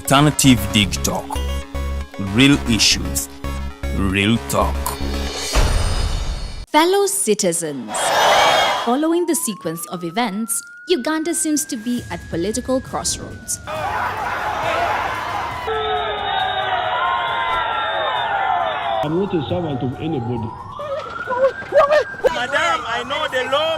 Alternative Digitalk. Real issues, real talk. Fellow citizens, following the sequence of events, Uganda seems to be at political crossroads. I'm not a servant of anybody. Madam, I know the law.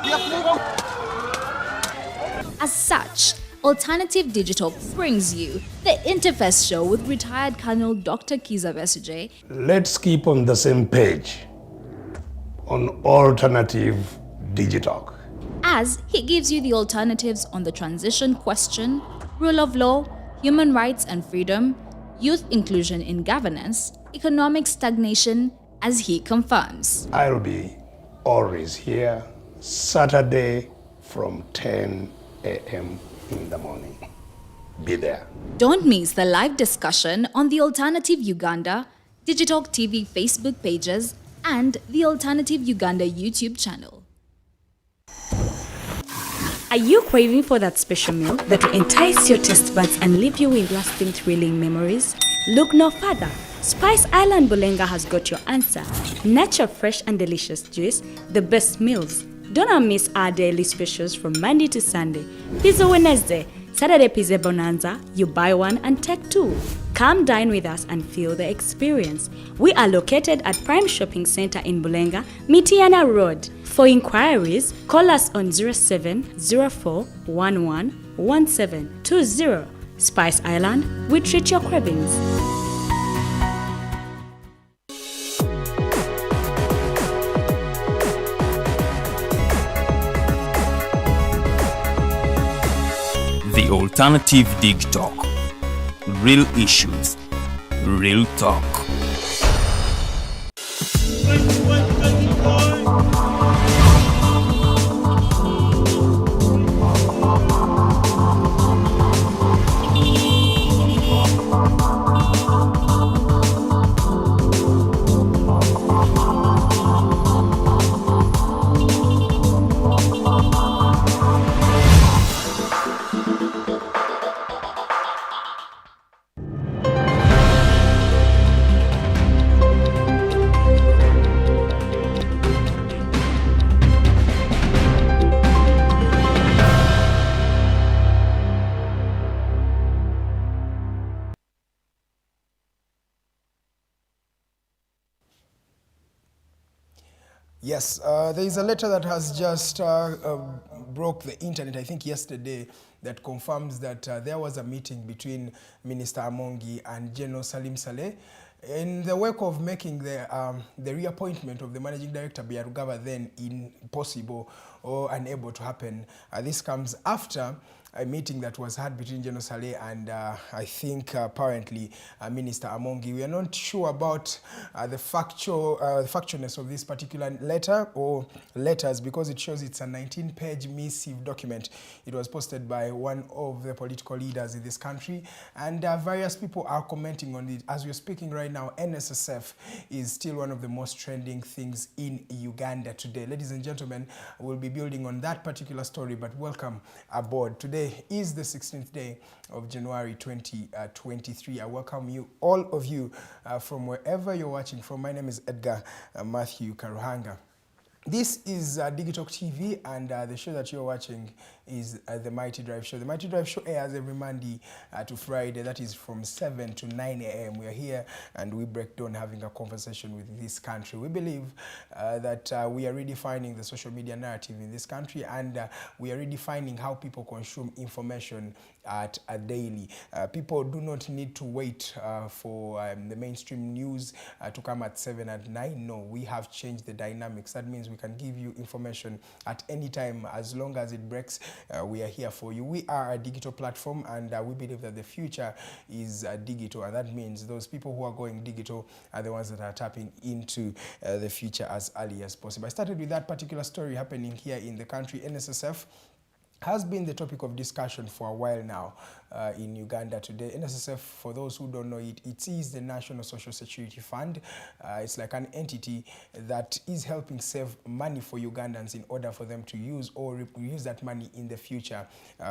As such, Alternative Digital brings you the Interface Show with retired Colonel Dr. Kiza Besuje. Let's keep on the same page on Alternative Digital. As he gives you the alternatives on the transition question, rule of law, human rights and freedom, youth inclusion in governance, economic stagnation, as he confirms. I'll be always here Saturday from 10 a.m. in the morning. Be there. Don't miss the live discussion on the Alternative Uganda, Digitalk TV Facebook pages, and the Alternative Uganda YouTube channel. Are you craving for that special meal that will entice your taste buds and leave you with lasting thrilling memories? Look no further. Spice Island Bulenga has got your answer. Natural, fresh and delicious juice, the best meals. Don't miss our daily specials from Monday to Sunday. Pizza Wednesday, Saturday Pizza Bonanza, you buy one and take two. Come dine with us and feel the experience. We are located at Prime Shopping Center in Bulenga, Mitiana Road. For inquiries, call us on 0704111720. Spice Island, we treat your cravings. The Alternative Digitalk. Real issues, real talk. Yes, there is a letter that has just broke the internet, I think yesterday, that confirms that there was a meeting between Minister Amongi and General Salim Saleh in the work of making the reappointment of the Managing Director Byarugaba then impossible or unable to happen. This comes after a meeting that was had between General Saleh and I think apparently Minister Amongi. We are not sure about the factualness of this particular letter or letters because it shows it's a 19-page missive document. It was posted by one of the political leaders in this country, and various people are commenting on it. As we're speaking right now, NSSF is still one of the most trending things in Uganda today. Ladies and gentlemen, we'll be building on that particular story, but welcome aboard. Today is the 16th day of January 2023. I welcome you, all of you, from wherever you're watching from. My name is Edgar Matthew Karuhanga. This is Digitalk TV, and the show that you're watching is the Mighty Drive Show. The Mighty Drive Show airs every Monday to Friday. That is from 7 to 9 a.m. We are here and we break down having a conversation with this country. We believe that we are redefining the social media narrative in this country, and we are redefining how people consume information at a daily. People do not need to wait for the mainstream news to come at 7 and 9. No, we have changed the dynamics. That means we can give you information at any time as long as it breaks. We are here for you. We are a digital platform, and we believe that the future is digital, and that means those people who are going digital are the ones that are tapping into the future as early as possible. I started with that particular story happening here in the country. NSSF has been the topic of discussion for a while now. in Uganda today. NSSF, for those who don't know it, it is the National Social Security Fund. It's like an entity that is helping save money for Ugandans in order for them to use or use that money in the future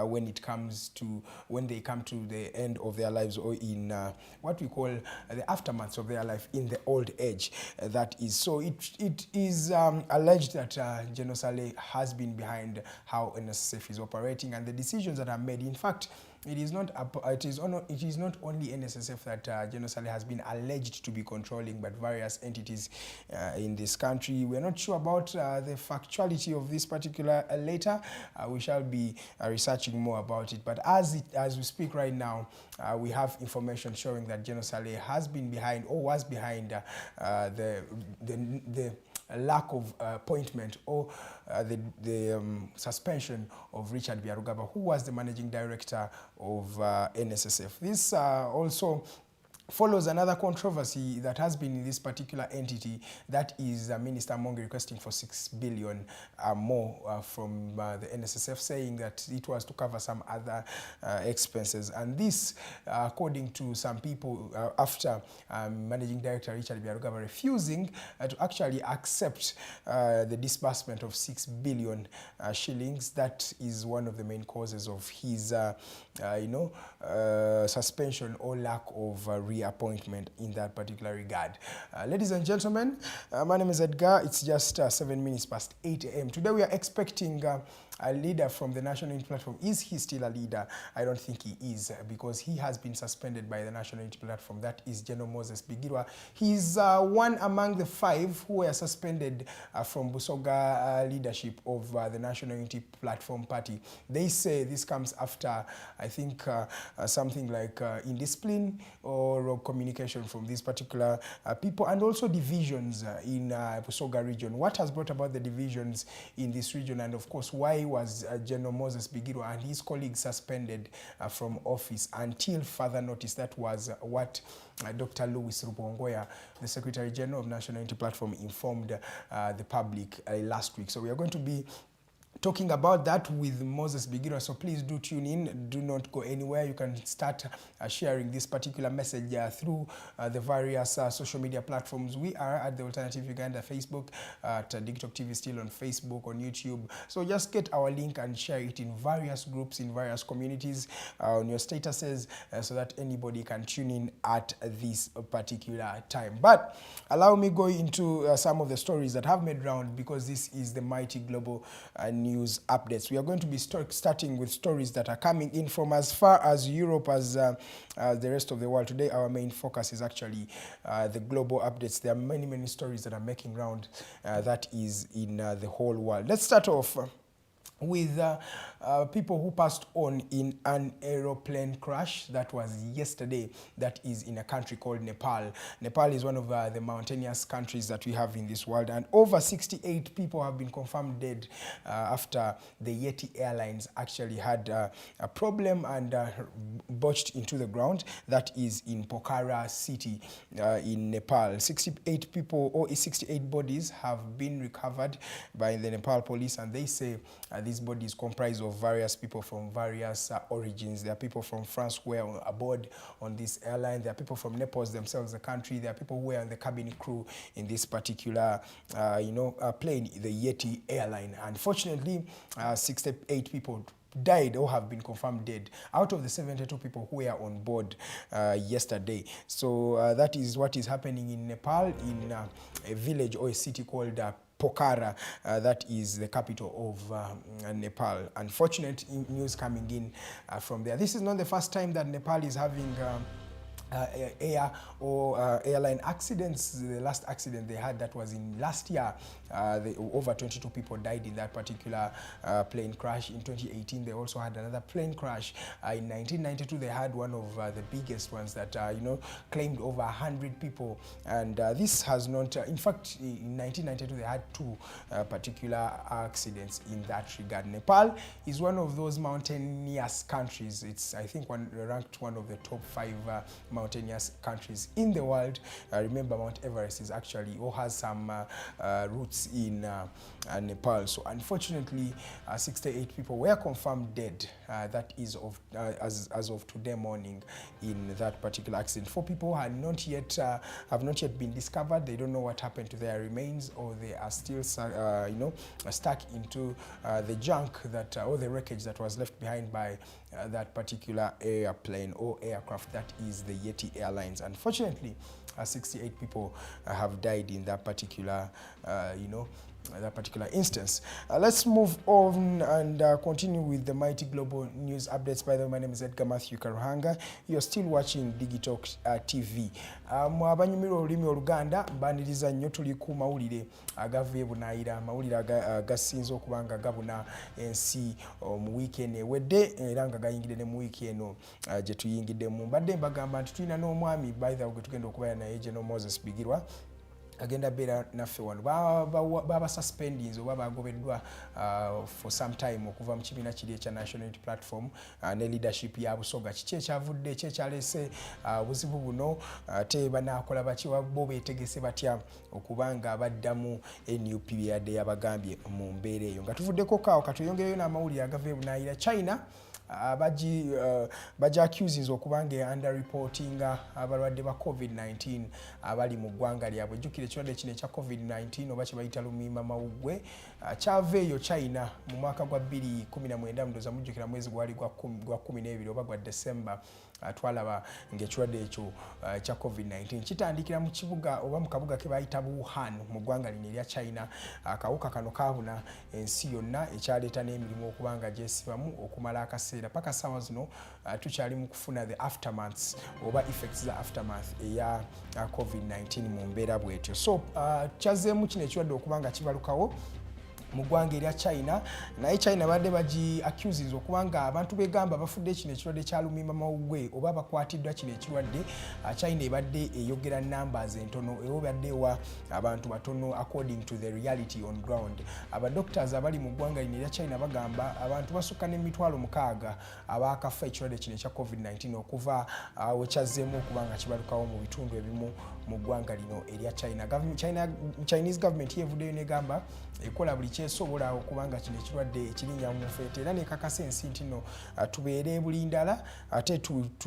when they come to the end of their lives, or in what we call the aftermaths of their life in the old age. That is so. It is alleged that General Saleh has been behind how NSSF is operating and the decisions that are made. In fact, it is not only NSSF that General Saleh has been alleged to be controlling, but various entities in this country. We are not sure about the factuality of this particular letter. We shall be researching more about it. But as we speak right now, we have information showing that General Saleh has been behind, or was behind, the lack of appointment or the suspension of Richard Byarugaba, who was the managing director of NSSF. This also follows another controversy that has been in this particular entity, that is Minister Amongi requesting for 6 billion more from the NSSF, saying that it was to cover some other expenses. And this, according to some people, after Managing Director Richard Byarugaba refusing to actually accept the disbursement of 6 billion shillings, that is one of the main causes of his suspension or lack of reappointment in that particular regard. Ladies and gentlemen, my name is Edgar. It's just 7 minutes past 8 a.m. Today we are expecting a leader from the National Unity Platform. Is he still a leader? I don't think he is, because he has been suspended by the National Unity Platform. That is General Moses Bigirwa. He's one among the 5 who were suspended from Busoga leadership of the National Unity Platform party. They say this comes after, I think, something like indiscipline or communication from these particular people, and also divisions in Busoga region. What has brought about the divisions in this region, and of course why was General Moses Bigirwa and his colleagues suspended from office until further notice? That was what Dr. Louis Rubongoya, the Secretary General of National Unity Platform, informed the public last week. So we are going to be talking about that with Moses Bigirwa, so please do tune in. Do not go anywhere. You can start sharing this particular message through the various social media platforms. We are at the Alternative Uganda Facebook, at Digitalk TV, still on Facebook, on YouTube. So just get our link and share it in various groups, in various communities, on your statuses, so that anybody can tune in at this particular time. But allow me go into some of the stories that have made round, because this is the mighty global news updates. We are going to be starting with stories that are coming in from as far as Europe as the rest of the world. Today our main focus is actually the global updates. There are many stories that are making round that is in the whole world. Let's start off with people who passed on in an aeroplane crash that was yesterday, that is in a country called Nepal. Nepal is one of the mountainous countries that we have in this world, and over 68 people have been confirmed dead after the Yeti Airlines actually had a problem and botched into the ground. That is in Pokhara city in Nepal. 68 people, or 68 bodies have been recovered by the Nepal police, and they say these bodies comprise of various people from various origins. There are people from France who were aboard on this airline. There are people from Nepal themselves, the country. There are people who were on the cabin crew in this particular plane, the Yeti airline. Unfortunately, 68 people died or have been confirmed dead out of the 72 people who were on board yesterday. So that is what is happening in Nepal, in a village or a city called Pokhara, that is the capital of Nepal. Unfortunate news coming in from there. This is not the first time that Nepal is having air or airline accidents. The last accident they had, that was in last year. Over 22 people died in that particular plane crash. In 2018, they also had another plane crash. In 1992, they had one of the biggest ones that claimed over 100 people. And this has not, in fact, in 1992, they had 2 particular accidents in that regard. Nepal is one of those mountainous countries. It's, I think, ranked one of the top 5 mountainous countries in the world. Remember, Mount Everest is actually, or has some roots in Nepal. So unfortunately, 68 people were confirmed dead. That is of as of today morning in that particular accident. 4 people have not yet been discovered. They don't know what happened to their remains, or they are still stuck into the junk that or the wreckage that was left behind by that particular airplane or aircraft, that is the Yeti Airlines. Unfortunately, 68 people have died in that particular that particular instance. Let's move on and continue with the mighty global news updates. By the way, my name is Edgar Matthew Karuhanga. You're still watching Digitalk TV. Abanyumira olulimi oluganda mbaniriza nnyo tuli ku mawulire agavuye bunaayira, mawulire agasinza okubanga gabuna ensi mu weekend ewedde era nga gayingidde ne mu week eno gye tuyingiddemu. Mbadde mbagamba nti tulina n'omwami by the way gwe tugenda okubeera naye General Moses Bigirwa agenda beera naffe wano. Baba suspendings oba bagobeddwa for some time okuva mu kibiina kiri ekya National Unity Platform ne leadership ya Busoga. Kiki ekyavudde, kiki ekyaleese obuzibu buno, ate banaakola baki, bo beetegese batya okubanga baddamu NUP yadde yabagambye mu mbeera eyo. Nga tuvuddeko kaawo katuyongereyo n'amawulire agava ebunaayira. China baja accusing okubanga under reporting abalwadde ba COVID-19 abali mu ggwanga lyabwe. Jjukira ekirwadde kino ekya COVID-19 oba kye bayita lumiimamawuggwe kyaveeyo China mu mwaka gwa 2019. Ndowooza mujjukira mwezi gwali gwa 12 oba gwa December twalaba ng'ekirwadde ekyo kya COVID-19 kitandikira mu kibuga oba mu kabuga ke bayita Wuhan mu ggwanga lino erya China. Akawuka kano kaabuna ensi yonna, ekyaleeta n'emirimu okubanga gyesibamu okumala akaseera. Paka ssaawa zino tukyali mu kufuna the aftermaths oba effects za aftermath eya COVID-19 mu mbeera bwetyo. So kyazeemu kino ekirwadde okubanga kibalukawo mu ggwanga erya China, naye China badde bagi accusing okubanga abantu begamba bafudde kino ekirwadde kya lumiimamawuggwe oba bakwatiddwa kino ekirwadde. China ebadde eyogera numbers entono, ebaddewa abantu batono according to the reality on ground. Abadoctors abali mu ggwanga lino erya China bagamba abantu basukka n'emitwalo 600 abaakafa ekirwadde kino ekya COVID-19 okuva wekyazeemu okubanga kibalukawo mu bitundu ebimu mu ggwanga lino erya China. Chinese government yevuddeyo negamba ekola buli kyesobola okubanga kino ekirwadde ekirinya mu mufeete era nekakasa ensi nti no tubeere bulindala ate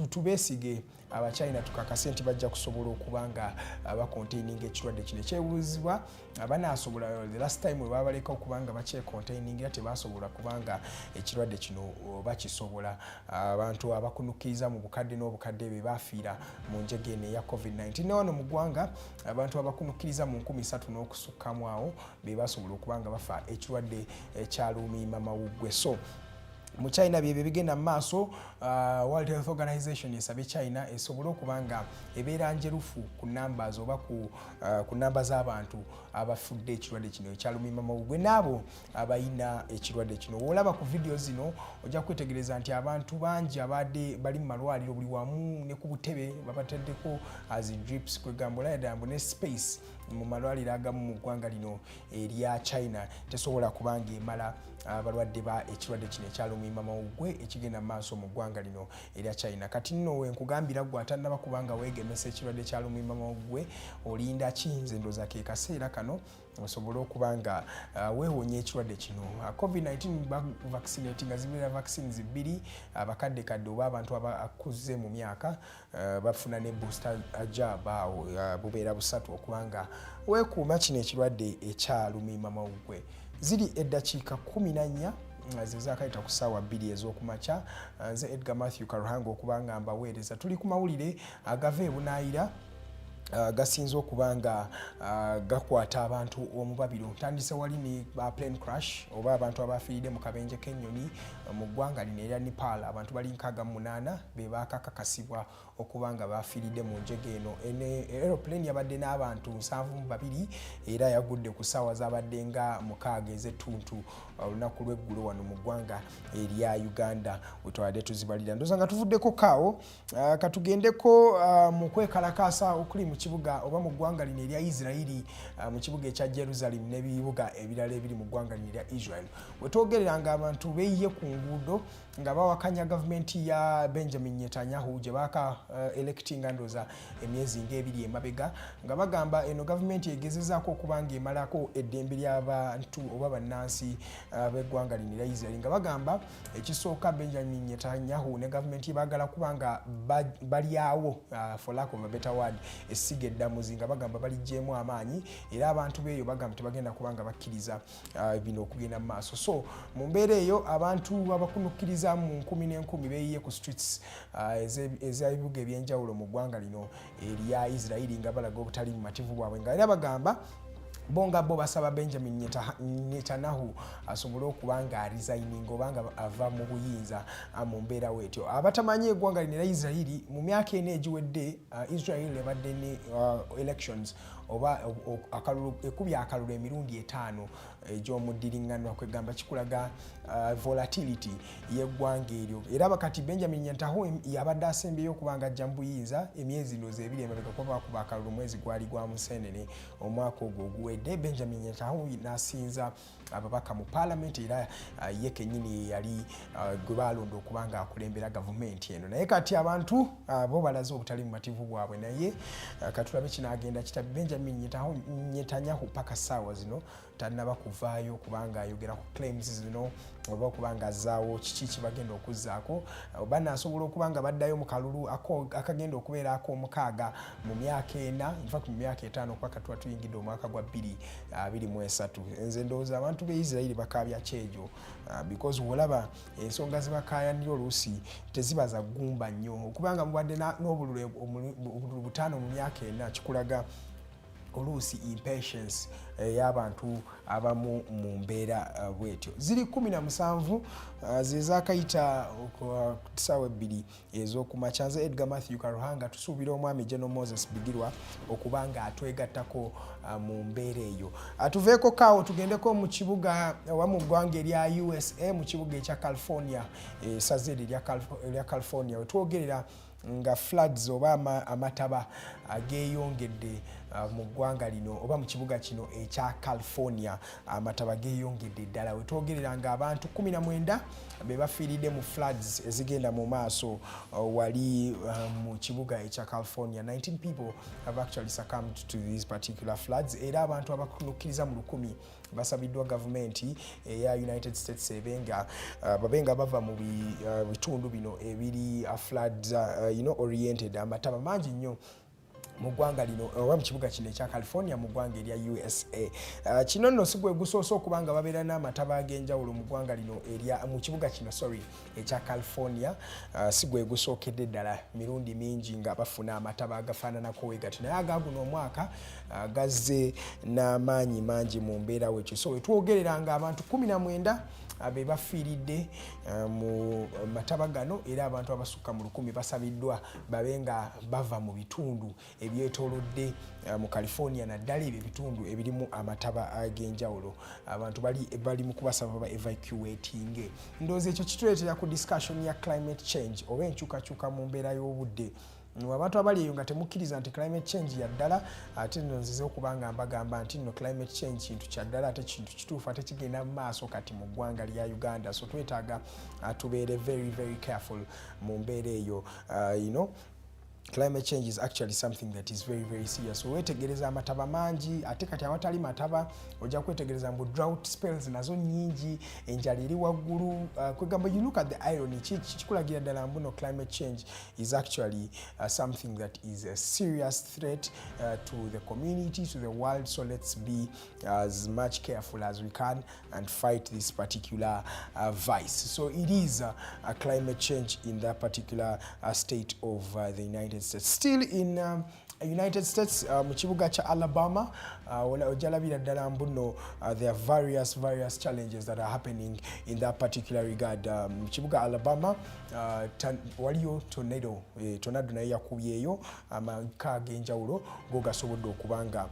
tubeesige Abachina tukakase nti bajja kusobola okubanga bacontaining ekirwadde kino. Ekyebuuzibwa banaasobola the last time we babaleka okubanga bakyecontaining ate basobola kubanga ekirwadde kino bakisobola. Abantu abakunukiriza mu bukadde n'obukadde be bafiira mu njege eno eya COVID-19. Wano mu ggwanga abantu abakunukiriza mu 300 n'okusukkamu awo be basobola okubanga bafa ekirwadde ekya lumiimamawuggwe. So mu China bye bigenda mu maaso. World Health Organization esabye China esobole okubanga ebeera njerufu ku numbers oba ku namba z'abantu abafudde ekirwadde kino ekya lumiimamawuggwe n'abo abayina ekirwadde kino. Olaba ku video zino ojja kwetegereza nti abantu bangi abadde bali mu malwaliro buli wamu ne ku butebe babataddeko as drips kwegamba olayadambu ne space mu malwaliro agamu mu ggwanga lino erya China tesobola kubanga emala abalwadde ba ekirwadde kino ekya lumiimamawuggwe ekigenda mu maaso mu ggwanga lino erya China. Kati nno wenkugambira gwe atannaba kubanga weegemesa ekirwadde kya lumiimamawuggwe olinda ki? Nze ndowooza ke kaseera kano osobole okubanga weewonya ekirwadde kino. COVID-19 vaccinating nga zibeera vaccines 2 abakaddekadde oba abantu abakuze mu myaka bafuna ne booster jab awo bubeera 3 okubanga weekuuma kino ekirwadde ekya lumiimamawuggwe. Ziri eddakiika 14 zezakayita ku ssaawa 2 ez'okumakya. Nze Edgar Matthew Karuhanga okubanga mbaweereza. Tuli ku mawulire agava ebunaayira gasinze okubanga gakwata abantu omubabiro. Ntandise wali ni plane crash oba abantu abafiiridde mu kabenje k'ennyonyi mu ggwanga lino erya Nepal. Abantu bali 68 be bakakasibwa okubanga bafiiridde mu njege eno. Aeroplane yabadde n'abantu 72 era yagudde ku ssaawa zabadde nga 6 ez'ettuntu olunaku lw'eggulo wano mu ggwanga erya Uganda wetwabadde tuzibalira. Ndowooza nga tuvuddeko kaawo katugendeko mu kwekalakaasa okuli mu kibuga oba mu ggwanga lino erya Israeli mu kibuga ekya Jerusalem n'ebibuga ebirala ebiri mu ggwanga lino erya Israel. Wetwogerera nga abantu beeyiye ku nguudo nga bawakanya gavumenti ya Benjamin Netanyahu gye baaka electinga ndoza emyezi ng'ebiri emabega nga bagamba eno gavumenti egezezaako okuba ng'emalako eddembe ly'abantu oba bannansi b'eggwanga lino erya Israel nga bagamba ekisooka Benjamin Netanyahu ne gavumenti baagala kuba nga balyawo for lack of a better word essiga eddamuzi nga bagamba baliggyemu amaanyi era abantu beeyo bagamba tebagenda kuba nga bakkiriza bino okugenda mu maaso. So mu mbeera eyo abantu abakunukkiriza mu nkumi n'enkumi beeyiye ku streets ez'ebibuga ebyenjawulo mu ggwanga lino erya Israel nga balaga obutali mu mativu bwabwe nga era bagamba bonga bo basaba Benjamin Netanyahu asobole okuba nga resigning obanga ava mu buyinza mu mbeera wetyo. Abatamanyi eggwanga lino erya Israel mu myaka ena egiwedde Israel ebadde ne elections oba ekubya akalulu emirundi 5 egy'omuddiringanwa kwegamba kikulaga volatility y'eggwanga eryo era bakati Benjamin Netanyahu yabadde asembyeyo okuba nga ajja mu buyinza emyezi ndoze ebiri emabega kuba akalulu mwezi gwali gwa Museenene omwaka ogwo oguwedde. Benjamin Netanyahu n'asinza ababaka mu parliament era ye kennyini yali gwe balonda okuba nga akulembera gavumenti eno naye kati abantu bo balaze obutali mu mativu bwabwe naye katulabe kinaagenda kita Benjamin Netanyahu paka ssaawa zino tannaba kuvaayo kubanga ayogera ku claims zino oba okubanga azaawo kiki kibagenda okuzzaako oba naasobola okuba nga baddayo mu kalulu akagenda okubeera ak'omukaaga mu myaka 4 infact mu myaka 5 kwaka tuba tuyingidde omwaka gwa 2023. Nze ndowooza abantu be Israel bakaabya kyejo because olaba ensonga zibakaayanira oluusi teziba za ggumba nnyo okubanga mubadde n'obululu 5 mu myaka 4 kikulaga oluusi impatience y'abantu abamu mu mbeera bwetyo. Ziri 17 zezaakayita ssaawa 2 ez'okumakya. Nze Edgar Matthew Karuhanga tusuubira omwami General Moses Bigirwa okuba nga atwegattako mu mbeera eyo. Tuveeko kaawo tugendeko mu kibuga oba mu ggwanga erya USA mu kibuga ekya California esaze erya California wetwogerera nga floods oba amataba ageeyongedde mu ggwanga lino oba mu kibuga kino ekya California amataba geeyongedde ddala wetwogerera nga abantu 19 be bafiiridde mu floods ezigenda mu maaso wali mu kibuga ekya California. 19 people have actually succumbed to these particular floods era abantu abakunukkiriza mu 100 basabiddwa gavumenti eya United States babenga bava mu bitundu bino ebiri floods oriented amataba mangi nnyo mu ggwanga lino oba mu kibuga kino ekya California mu ggwanga erya USA. Kino nno si gwe gusoose okuba nga babeera n'amataba ag'enjawulo mu ggwanga lino mu kibuga kino ekya California si gwe gusookedde ddala mirundi mingi nga bafuna amataba agafaananako we gati naye agaguno omwaka gazze n'amaanyi mangi mu mbeera wekyo. So wetwogerera nga abantu 19 be bafiiridde mu mataba gano era abantu abasukka mu 100 basabiddwa babenga bava mu bitundu ebyetoolodde mu California naddala ebyo ebitundu ebirimu amataba ag'enjawulo. Abantu bali mu kubasaba ba evacuating. Ndowooza ekyo kituleetera ku discussion ya climate change oba enkyukakyuka mu mbeera y'obudde. Abantu abali eyo nga temukkiriza nti climate change ya ddala ate nno nzize okuba nga mbagamba nti nno climate change kintu kya ddala ate kintu kituufu ate kigenda mu maaso kati mu ggwanga lya Uganda. So twetaaga tubeere very very careful mu mbeera eyo. Climate change is actually something that is very very serious. So wetegereza amataba mangi ate kati awatali mataba ojja kwetegereza mbu drought spells nazo nyingi enjala eri waggulu kwegamba you look at the irony kikulagira ddala mbuno climate change is actually something that is a serious threat to the community, to the world. So let's be as much careful as we can and fight this particular vice. So it is a climate change in that particular state of the United States. Still in United States mu kibuga kya Alabama ojalabira ddala mbuno there are various challenges that are happening in that particular regard. Mu kibuga Alabama waliyo tornado naye yakubyeyo amaka ag'enjawulo go gasobodde okubanga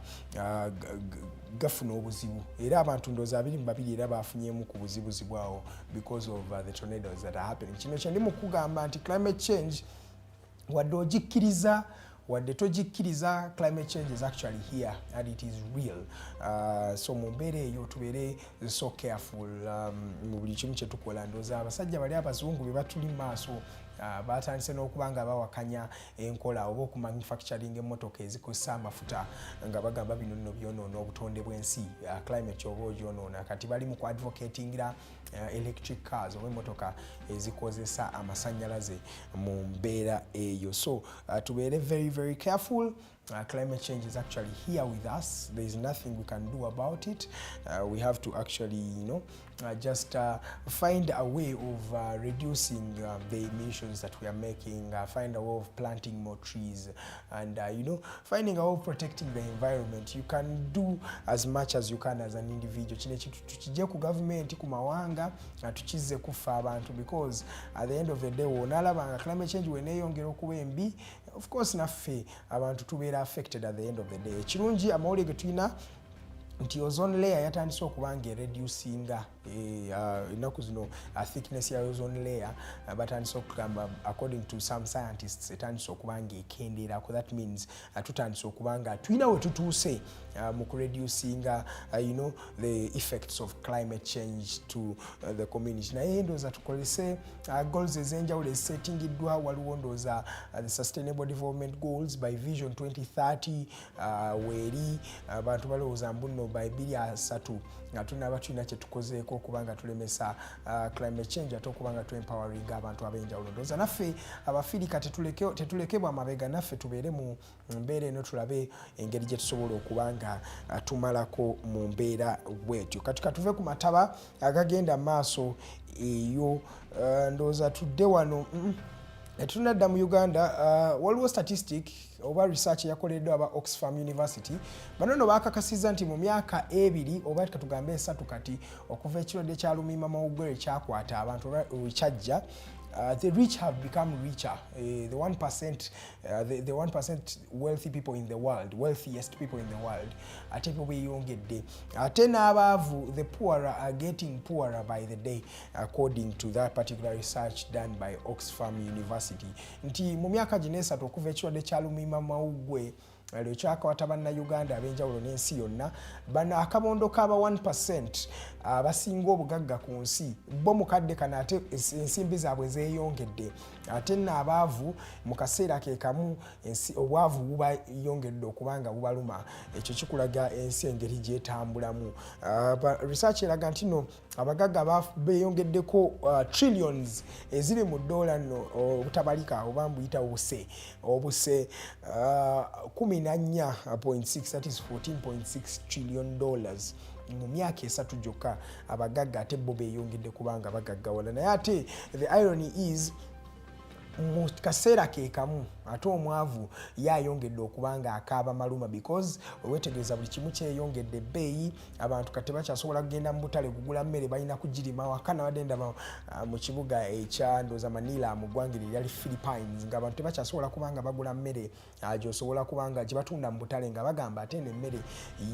gafuna obuzibu era abantu ndooza 22 era bafunyeemu ku buzibuzi bwawo because of the tornadoes that are happening. Kino kye ndi mu kugamba nti climate change wadde ogikkiriza wadde togikkiriza climate change is actually here and it is real. So mu mbeera eyo tubeere so careful mu buli kimu kye tukola. Ndowooza abasajja bali abazungu be batuli mu maaso batandise n'okuba nga bawakanya enkola oba okumanufacturing emmotoka ezikozesa amafuta nga bagamba bino nno byonoona obutonde bw'ensi, climate oba ogyonoona. Kati bali mu kuadvocatingira electric cars oba emmotoka ezikozesa amasannyalaze mu mbeera eyo. So tubeere very very careful. Climate change is actually here with us. There is nothing we can do about it. We have to actually, just find a way of reducing the emissions that we are making, find a way of planting more trees, and finding a way of protecting the environment. You can do as much as you can as an individual. Kino ekintu tukijje ku government ku mawanga tukizze kufa abantu, because at the end of the day wonalabanga climate change weneeyongera okuba embi, of course naffe abantu tubeera affected at the end of the day. Ekirungi amawulire ge tulina nti ozone layer yatandise okuba ng'ereducinga ennaku zino thickness ya ozone layer batandise okugamba according to some scientists etandise okuba ng'ekendeerako. That means tutandise okuba nga tulina we tutuuse mu kureducinga the effects of climate change to the community. Naye ndowooza tukolese goals ez'enjawulo ezisetingiddwa. Waliwo ndowooza the sustainable development goals by vision 2030 weeri abantu balowooza mbuno by 2030 nga tunaba tulina kye tukozeeko okubanga tulemesa climate change ate okubanga tu-empowering abantu ab'enjawulo. Ndowooza naffe abafirika tetulekebwa amabega, naffe tubeere mu mbeera eno tulabe engeri gye tusobola okubanga tumalako mu mbeera bwetyo. Kati katuve ku mataba agagenda maaso eyo. Ndowooza tudde wano tunadda mu Uganda. Waliwo statistic oba research yakoleddwa aba Oxfam University. Bano no bakakasiza nti mu myaka 2 oba tugambe 3 kati okuva ekirwadde kya mawulire kyakwata abantu kyajja, the rich have become richer. The 1%, the 1% wealthy people in the world, wealthiest people in the world, ate bo beyongedde. Ate n'abaavu, the poorer are getting poorer by the day, according to that particular research done by Oxfam University. Nti mu myaka gino 3 okuva ekirwadde kya mawulire lyo kyakwata bannayuganda ab'enjawulo n'ensi yonna, bano akabondo k'aba 1% abasinga obugagga ku nsi bo mukadde kana ate ensimbi zaabwe zeeyongedde. Ate n'abaavu mu kaseera ke kamu obwavu bubayongedde okubanga bubaluma. Ekyo kikulaga ensi engeri gyetambulamu. Research eraga nti no abagagga beeyongeddeko trillions eziri mu dola no obutabalika oba mbuyita obuse 14.6, that is $14.6 trillion mu myaka 3 gyokka. Abagagga ate bo beeyongedde kubanga bagaggawala. Naye ate the irony is mu kaseera ke kamu ate omwavu yayongedde okubanga akaaba maluma, because wetegereza buli kimu kyeyongedde ebbeeyi. Abantu kati bakyasobola kugenda mu butale kugula mmere balina kugirima waka. Nawadde ndaba mu kibuga ekya ndowooza Manila mu ggwanga eryali Philippines ng'abantu tebakyasobola kubanga bagula mmere gy'osobola kubanga gye batunda mu butale, nga bagamba ate n'emmere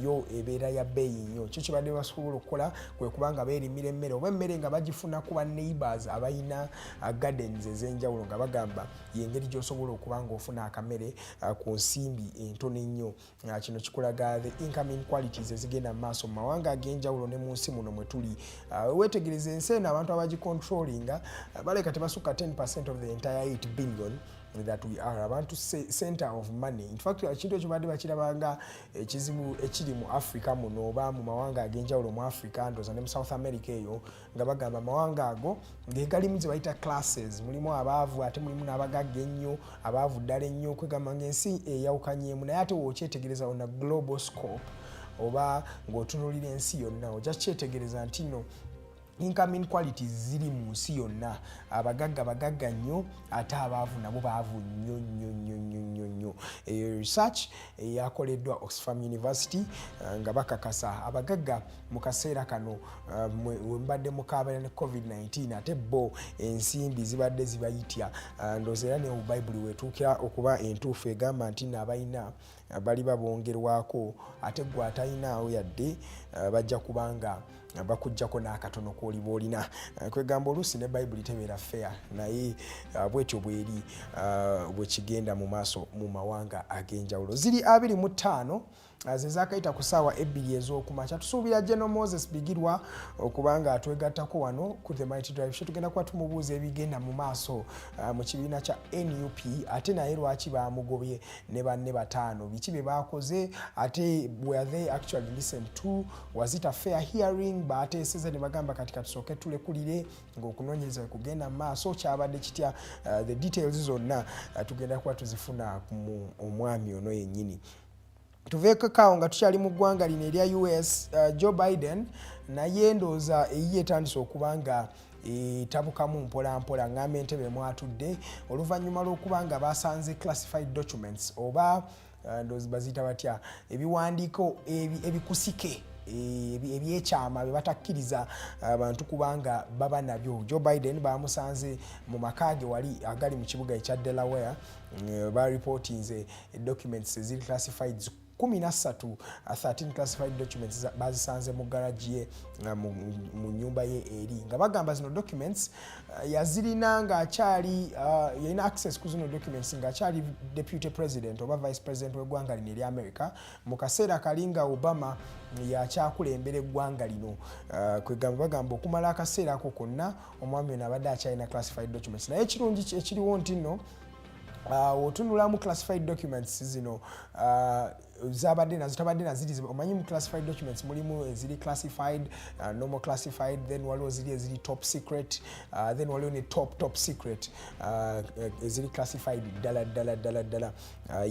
yo ebeera ya bbeeyi nnyo. Kyo kibadde basobola okukola kwe kubanga beerimira emmere oba emmere nga bagifuna kuba neighbors abalina gardens ez'enjawulo, nga bagamba yengeri gy'osobola okubanga ofuna akamere ku nsimbi entono ennyo. Kino kikulaga the income inequalities ezigenda mu maaso mu mawanga ag'enjawulo ne mu nsi muno mwe tuli. Weetegereza ensi eno abantu abagicontrollinga baleka tebasukka 10% of the entire 8 billion that we are. Abantu center of money. In fact ekintu ekyo badde bakirabanga ekizibu ekiri mu Africa muno oba mu mawanga ag'enjawulo mu Africa, ndowooza ne mu South America eyo, nga bagamba mawanga ago ng'egalimu ze bayita classes. Mulimu abaavu ate mulimu n'abagagga ennyo, abaavu ddala ennyo, kwegamba ng'ensi eyawukanyeemu. Naye ate wookyetegereza on a global scope oba ng'otunuulira ensi yonna ojja kyetegereza nti no income inequalities ziri mu nsi yonna. Abagagga bagagga nnyo ate abaavu nabo baavu nnyo. Research yakoleddwa Oxfam University nga bakakasa abagagga mu kaseera kano we mbadde mukaabala ne COVID-19 ate bo ensimbi zibadde zibayitya. Ndowooza era ne mu Bayibuli wetuukira okuba entuufu egamba nti n'abalina bali babongerwako ate gwe atalinaawo yadde bajja kubanga bakujjako n'akatono kwoliba olina kwegamba oluusi ne bayibuli tebeera fair naye bwetyo bweri bwekigenda mu maaso mu mawanga ag'enjawulo. Ziri 25 ze zaakayita ku ssaawa 2 ez'okumakya. Tusuubira General Moses Bigirwa okubanga atwegattako wano ku The Mighty Drive Show. Tugenda kuba tumubuuza ebigenda mu maaso mu kibiina kya NUP, ate naye lwaki baamugobye ne banne bataano, biki bye baakoze, ate were they actually listened to, was it a fair hearing? Baateeseza ne bagamba kati katusooke tulekulire ng'okunoonyereza kugenda mu maaso, kyabadde kitya? The details zonna tugenda kuba tuzifuna mu omwami ono yennyini. Tuveeko kawo nga tukyali mu ggwanga lino erya US. Joe Biden naye ndooza eyiye etandise okuba nga tabukamu mpolampola, ng'amba entebe mwatudde oluvannyuma lw'okuba nga basanze classified documents oba ndoozi baziyita batya, ebiwandiiko ebikusike ebyekyama bye batakkiriza abantu kubanga baba nabyo. Joe Biden bamusanze mu makaage wali agali mu kibuga ekya Delaware, baripotinze documents eziri classified 13 classified documents bazisanze mu garage ye mu nyumba ye eri, nga bagamba zino documents yazirina ng'akyali yalina access ku zino documents ng'akyali deputy president oba vice president w'eggwanga lino eri America mu kaseera kalinga Obama yakyakulembera eggwanga lino. Kwegamba bagamba okumala akaseera ako konna omwami ono abadde akyalina classified documents. Naye ekirungi ekiriwo nti nno otunulamu classified documents zino zabadde nazo tabadde naziri. Omanyi mu classified documents mulimu eziri classified, normal classified, then waliwo ziri eziri top secret, then waliwo ne top secret eziri classified ddala.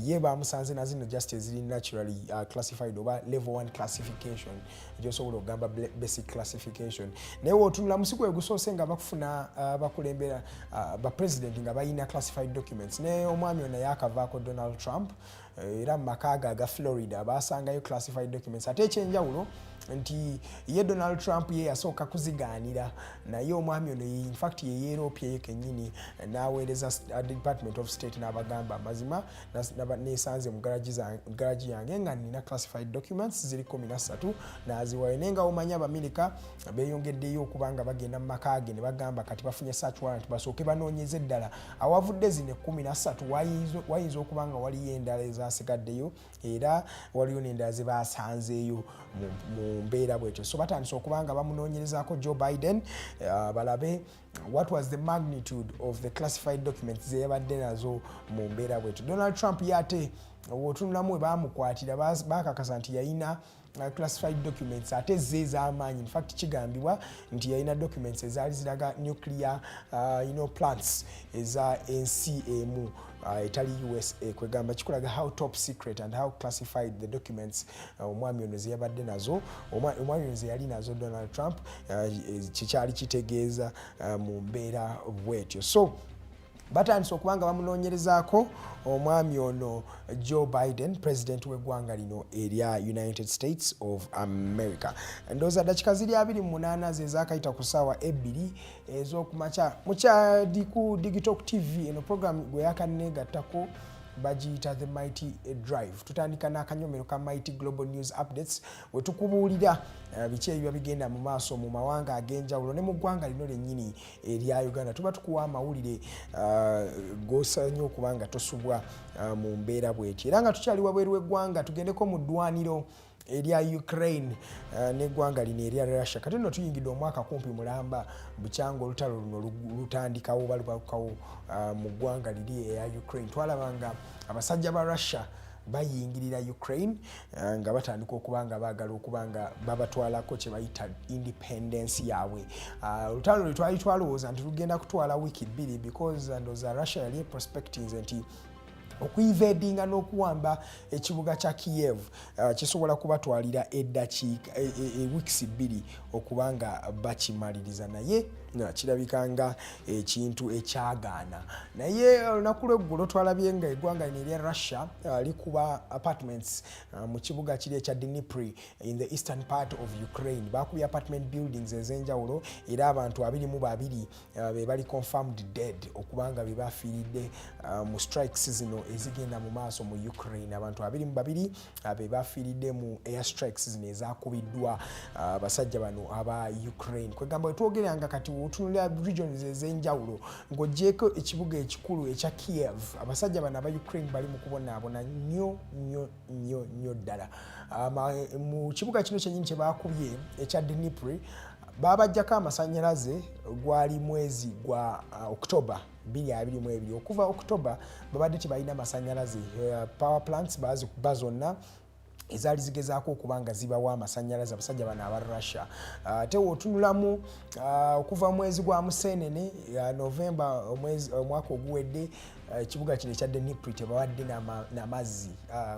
Ye bamusanze na zino just eziri naturally classified oba level 1 classification, gyosobola okugamba basic classification. Naye otunula musiku egusoose nga bakufuna bakulembera ba president nga bayina classified documents. Ne omwami ono yakavaako Donald Trump era mu makaaga aga Florida basangayo classified documents. Ate ekyenjawulo nti ye Donald Trump ye yasooka kuzigaanira, naye omwami ono in fact ye Europe ye kennyini n'aweereza Department of State n'abagamba mazima nesanze mu garage yange nga nina classified documents ziri 13 n'aziwayo. Naye nga omanya Abamerika beeyongeddeyo okubanga bagenda mu makaage ne bagamba kati bafunye search warrant basooke banoonyeze eddala awavudde zino 13 wayinza okubanga waliyo endala ezasigaddeyo era waliyo n'endala ze basanzeeyo mu mbeera bwetyo. So batandise okubanga bamunoonyerezaako Joe Biden balabe what was the magnitude of the classified documents ze yabadde nazo mu mbeera bwetyo. Donald Trump yate otunulamu we baamukwatira bakakasa nti yayina classified documents ate ze ez'amaanyi. In fact kigambibwa nti yayina documents ezaali ziraga nuclear plants eza ensi emu etali USA. Kwegamba kikulaga how top secret and how classified the documents omwami ono ze yabadde nazo, omwami ono ze yali nazo Donald Trump kikyali kitegeeza mu mbeera bwetyo. So batandise okubanga bamunoonyerezaako omwami ono Joe Biden, president w'eggwanga lino erya United States of America. Ndooza dakika ziri 28 ze zaakayita ku ssaawa 2 ez'okumakya. Mukyali ku Digitalk TV, eno program gwe yakaneegattako bagiyita The Mighty Drive. Tutandika n'akanyomero ka Mighty Global News Updates we tukubuulira biki ebiba bigenda mu maaso mu mawanga ag'enjawulo ne mu ggwanga lino lyennyini erya Uganda. Tuba tukuwa amawulire g'osaanye okubanga tosubwa mu mbeera bw'eti. Era nga tukyali wabweru w'eggwanga tugendeko mu ddwaniro erya Ukraine n'eggwanga lino erya Russia. Kati nno tuyingidde omwaka kumpi mulamba bukyanga olutalo luno lutandikawo balubalukawo mu ggwanga liri eya Ukraine. Twalabanga abasajja ba Russia bayingirira Ukraine nga batandika okubanga baagala okubanga babatwalako kye bayita independence yaabwe. Olutalo lwe twali twalowooza nti lugenda kutwala wiiki 2 because ndooza Russia yali prospecting nti okuyivadinga n'okuwamba ekibuga kya Kiev kisobola kubatwalira eddakiika weeks 2 okubanga bakimaliriza. Naye kirabika nga ekintu ekyagaana. Naye olunaku lw'eggulo twalabye nga eggwanga lino erya Russia likuba apartments mu kibuga kiri ekya Dnipro in the eastern part of Ukraine. Bakubye apartment buildings ez'enjawulo era abantu 22 be bali confirmed dead okubanga be bafiiridde mu strikes zino ezigenda mu maaso mu Ukraine. Abantu 22 be bafiiridde mu air strikes zino ezakubiddwa abasajja bano aba Ukraine. Kwegamba wetwogeranga kati otunulira regions ez'enjawulo ng'oggyeko ekibuga ekikulu ekya Kiev, abasajja bano aba Ukraine bali mu kubonaabona nnyo ddala. Mu kibuga kino kyennyini kye baakubye ekya Dnipro babajjako amasannyalaze gwali mwezi gwa October 2022. Okuva October babadde tebalina amasannyalaze. Power plants bazikuba zonna ezaali zigezaako okubanga zibawa amasannyalaze abasajja bano aba Russia. Ate wotunulamu okuva mwezi gwa Museenene November omwaka oguwedde ekibuga kino ekya Dnipro tebawadde n'amazzi.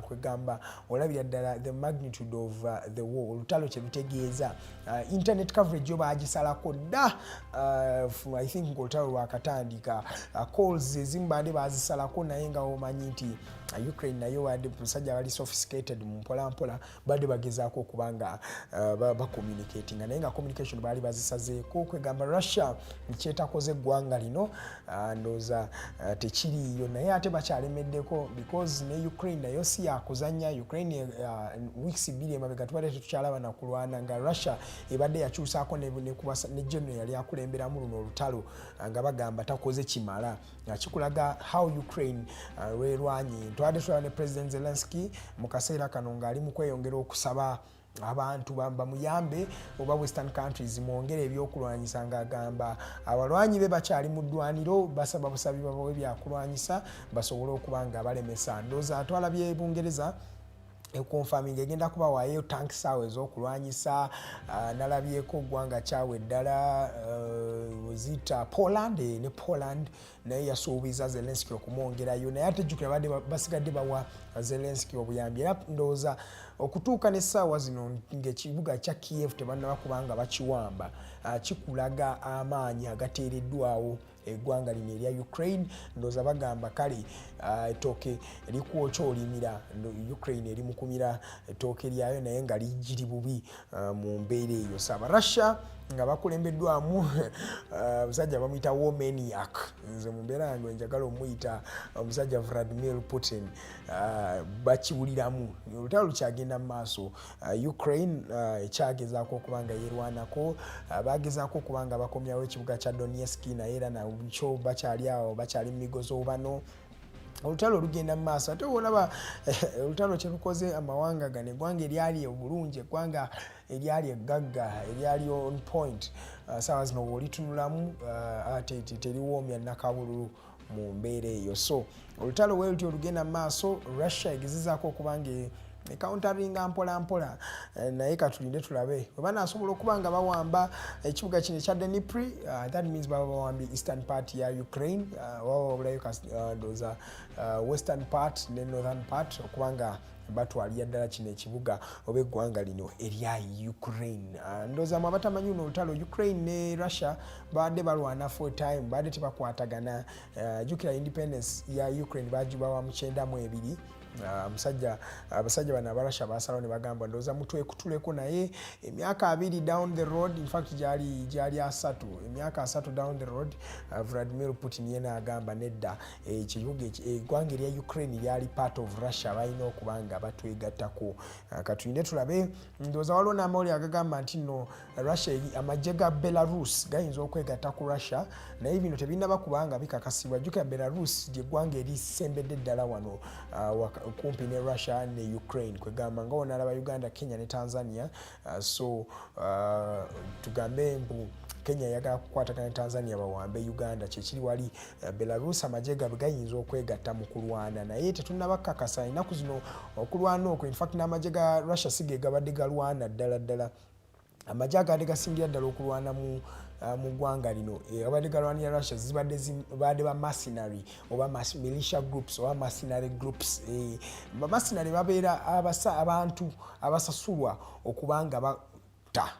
Kwegamba olabira ddala the magnitude of the war, olutalo kye lutegeeza. Internet coverage yo baagisalako dda. I think olutalo lwakatandika calls ezimu baadde bazisalako, naye nga omanyi nti Ukraine nayo wadde musajja bali sophisticated mu mpolampola badde bagezaako okubanga bacommunicating, naye nga communication baali bazisazeeko. Kwegamba Russia kyetakoze eggwanga lino ndooza tekiriyo, naye ate bakyalemeddeko because ne Ukraine nayo si yakuzanya. Ukraine weeks 2 emabega tubadde tetukyalaba na kulwana nga Russia ebadde yakyusaako ne general yali akulemberamu luno olutalo nga bagamba takoze kimala. Kikulaga how Ukraine lwerwanye. Twadde tulaba ne President Zelensky mu kaseera kano ng'ali mu kweyongera okusaba abantu bamuyambe oba western countries mwongere ebyokulwanyisa, ng'agamba abalwanyi be bakyali mu ddwaniro, basaba busabi babawe byakulwanyisa basobole okuba nga balemesa. Ndooza twalabye Bungereza confirming egenda kuba waayo tank sawa ez'okulwanyisa. Nalabyeko ggwanga kyawe ddala zita Poland ne Poland naye yasuubiza Zelensky okumwongerayo, naye ate jjukira badde basigadde bawa Zelensky obuyambi. Era ndowooza okutuuka n'essaawa zino ng'ekibuga kya Kiev tebannaba kubanga bakiwamba, kikulaga amaanyi agateereddwawo eggwanga lino erya Ukraine. Ndowooza bagamba kale ettooke likwokya olimira, Ukraine eri mukumira ettooke lyayo naye nga lijiri bubi mu mbeera eyo. Saba Russia nga bakulembeddwamu omusajja bamuyita womaniac. Nze mu mbeera yange njagala omuyita omusajja Vladimir Putin. Bakiwuliramu olutalo lukyagenda mu maaso. Ukraine ekyagezaako okubanga yerwanako, bagezaako okubanga bakomyawo ekibuga kya Donetsk, naye era nakyo bakyali awo, bakyali mu migozo bano. Olutalo lugenda mu maaso. Ate olaba olutalo kye lukoze amawanga gano, eggwanga eryali obulungi, eggwanga eryali eggagga, eryali on point, saawa zino bw'olitunulamu ate teriwoomya nakabululu mu mbeera eyo. So olutalo bwe lutyo lugenda mu maaso. Russia egezezaako okubanga counteringa mpola mpola, naye katulinde tulabe bwe banaasobola okuba nga bawamba ekibuga kino ekya Dnipro. That means baba bawambye eastern part ya Ukraine, wabulayo ndooza western part ne northern part okubanga batwalira ddala kino ekibuga oba eggwanga lino erya Ukraine. Ndooza mwe abatamanyi luno olutalo Ukraine ne Russia badde balwana for time, badde tebakwatagana. Jjukira independence ya Ukraine bagibawa mu 92. Abasajja bano aba Russia basalawo ne bagamba ndooza mutwekutuleko, naye emyaka 2 down the road, in fact gyali 3, emyaka 3 down the road, Vladimir Putin yena agamba nedda eggwanga erya Ukraine lyali part of Russia, balina okubanga batwegattako. Katulinde tulabe. Ndooza waliwo n'amawulire agagamba nti no Russia amagye ga Belarus gayinza okwegatta ku Russia, naye bino tebinaba kubanga bikakasibwa. Jjukira Belarus ly'eggwanga erisembedde ddala wano kumpi ne Russia ne Ukraine. Kwegamba nga onalaba Uganda, Kenya ne Tanzania. So tugambe mbu Kenya yagala kukwatagana ne Tanzania bawambe Uganda, kyekiri wali Belarus amagye gaabwe gayinza okwegatta mu kulwana, naye tetunnabakakasa ennaku zino okulwana okwo. In fact n'amagye ga Russia sige gabadde galwana ddala. Amagye agadde gasingira ddala okulwana mu ggwanga lino abadde galwanira Russia zibadde ba mercenary oba militia groups oba mercenary groups. Ba mercenary babeera abantu abasasulwa okubanga bata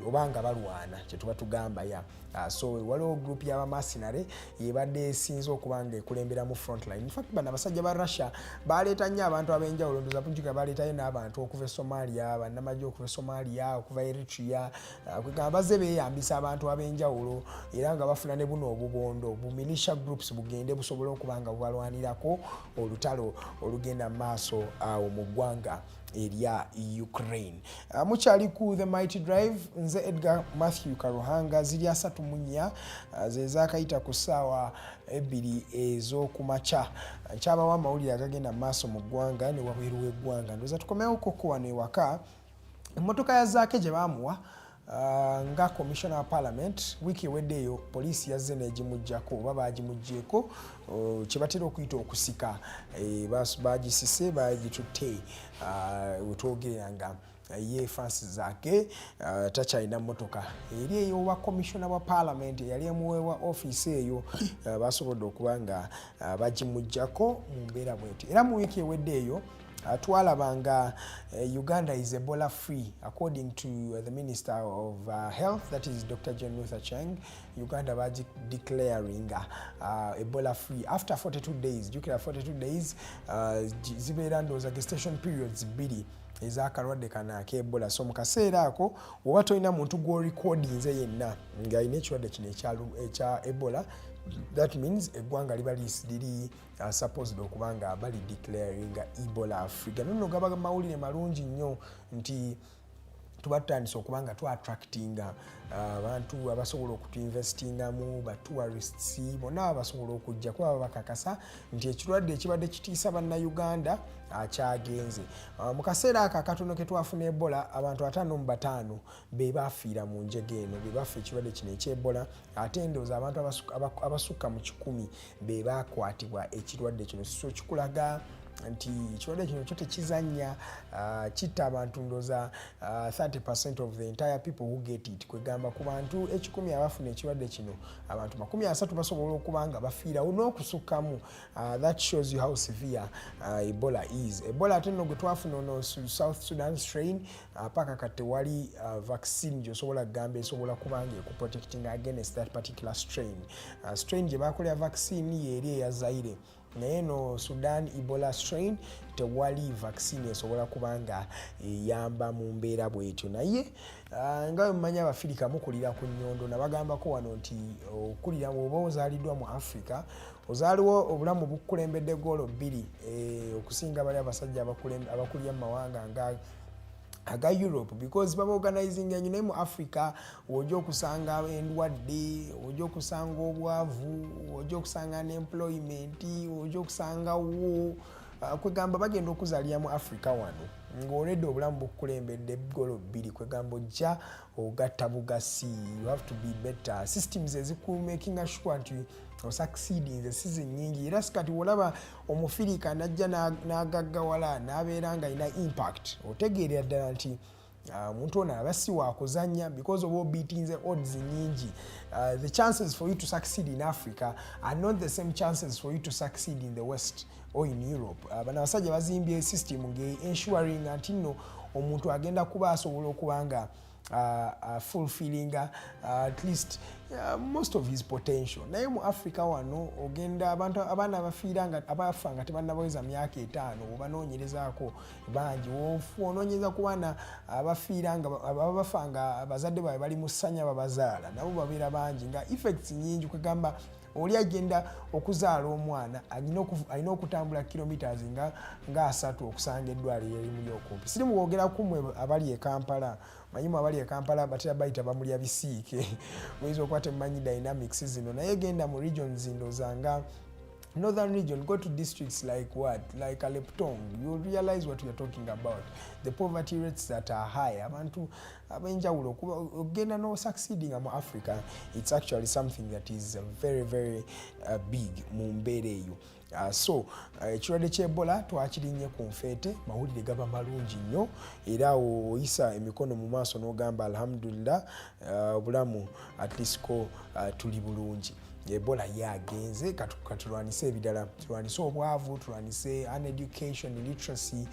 obanga balwana kyetuba tugamba ya so waliwo group y'abamasinare yebadde esinza okubanga ekulembera mu frontline. In fact bano abasajja ba Russia baleeta nnyo abantu ab'enjawulo, ndoza punjika baleetayo n'abantu okuva e Somalia, bannamagye okuva e Somalia, okuva Eritrea, kwegamba bazze beeyambisa abantu ab'enjawulo era nga bafuna ne buno obubondo bu militia groups bugende busobola okubanga bubalwanirako olutalo olugenda mu maaso awo mu ggwanga erya Ukraine. Mukyali ku The Mighty Drive, nze Edgar Matthew Karuhanga, ziri 3:04 ze zaakayita ku ssaawa 2 ez'okumakya. Nkyabawa amawulire agagenda mu maaso mu ggwanga ne wabweru w'eggwanga. Ndoza tukomewo koko wano ewaka. Emmotoka ya Zaake gye baamuwa nga commissioner wa parliament wiki eweddeeyo poliisi yazze n'egimuggyako oba baagimuggyeko kyebatera okuyita okusika, bagisise bagitutte wetwogerera nga ye Francis Zaake takyalina mmotoka eri eyowa commissioner wa parliament eyali emuweewa office eyo basobodde okuba nga bagimuggyako mu mbeera bwetyo. Era mu wiiki eweddeeyo twalabanga Uganda is Ebola free according to the Minister of Health, that is Dr. John Luther Cheng. Uganda was declaring Ebola free after 42 days. Jukira 42 days zibeera ndowooza gestation periods 2 ez'akalwadde kana ak'Ebola. So mu kaseera ako oba tolina muntu gw'orecordinze yenna ng'alina ekirwadde kino ekya Ebola, that means eggwanga liba liri supposed okubanga bali declaring Ebola Africa. Nno gaba mawulire malungi nnyo nti tuba tutandise okubanga attractinga abantu abasobola okutuinvestingamu, ba tourists bonna abasobola okujja kuba bakakasa nti ekirwadde ekibadde kitiisa bannayuganda akyagenze. Mu kaseera ako akatono ke twafuna Ebola, abantu 55 be baafiira mu njege eno, be bafa ekirwadde kino eky'Ebola, ate ndowooza abantu abasukka mu 100 be baakwatibwa ekirwadde kino. So kikulaga nti ekirwadde kino kyo tekizannya, kitta abantu ndowooza 30% of the entire people who get it. Kwegamba ku bantu 10 abafuna ekirwadde kino, abantu 30 basobola okuba nga bafiirawo n'okusukkamu. That shows you how severe Ebola is. Ebola ate nno gwe twafuna ono South Sudan strain, paka kati wali vaccine gy'osobola kugamba esobola kuba nga ekuprotecting against that particular strain. Strain gye baakolera vaccine y'eri eya Zaire, naye no Sudan Ebola strain tewali vaccine esobola kubanga eyamba mu mbeera bwetyo. Naye nga mumanyi Abafirika mukulira ku nnyondo, nabagambako wano nti okulira oba ozaaliddwa mu Africa ozaaliwo obulamu bukulembedde goolo 2 okusinga bali abasajja abakulira mu mawanga aga Europe, because baba organizing enyo naye mu Africa ojja okusanga endwadde, ojja okusanga obwavu, ojja okusanga unemployment, ojja okusanga wo kwegamba bagenda okuzaalira mu Africa wano ng'oledde obulamu bukulembedde goolo 2. Kwegamba ojja ogatta bugasi, you have to be better systems ezikumaking sure nti succeeding the season nyingi. Era sikati olaba Omufirika najja n'agaggawala n'abeera nga ina impact, otegeera ddala nti muntu ono aba si wakuzannya because oba obeatinze odds nyingi. The chances for you to succeed in Africa are not the same chances for you to succeed in the West or in Europe. Bano abasajja bazimbye system ensuring nti nno omuntu agenda kuba asobola okubanga fulfilling at least most of his potential. Naye mu Africa wano ogenda abantu abaana abafa nga tebannabaweza myaka 5 obanoonyerezaako bangi, onoonyeza ku baana abafa nga abazadde baabwe bali mu ssanya babazaala, nabo babeera bangi nga effects nyingi. Kwegamba oli agenda okuzaala omwana alina okutambula kilometers nga 3 okusanga eddwaliro erimu okumpi. Siri muwogera kumwe abali e Kampala, manyimu abali e Kampala batera bayita bamulya bisiike muyinza okuba temumanyi dynamics zino, naye genda mu regions ndozanga northern region, go to districts like Aleptong, you'll realize what we are talking about. The poverty rates that are high, abantu abenjawulo ogenda no succeeding mu Africa, it's actually something that is very very big mu mbeera eyo. So ekirwadde ky'Ebola twakirinnye ku nfeete, mawulire gaba malungi nnyo era oyisa emikono mu maaso n'ogamba alhamdulillah obulamu at least ko tuli bulungi. Ebola yagenze katulwanise ebidala tulwanise obwavu tulwanise uneducation illiteracy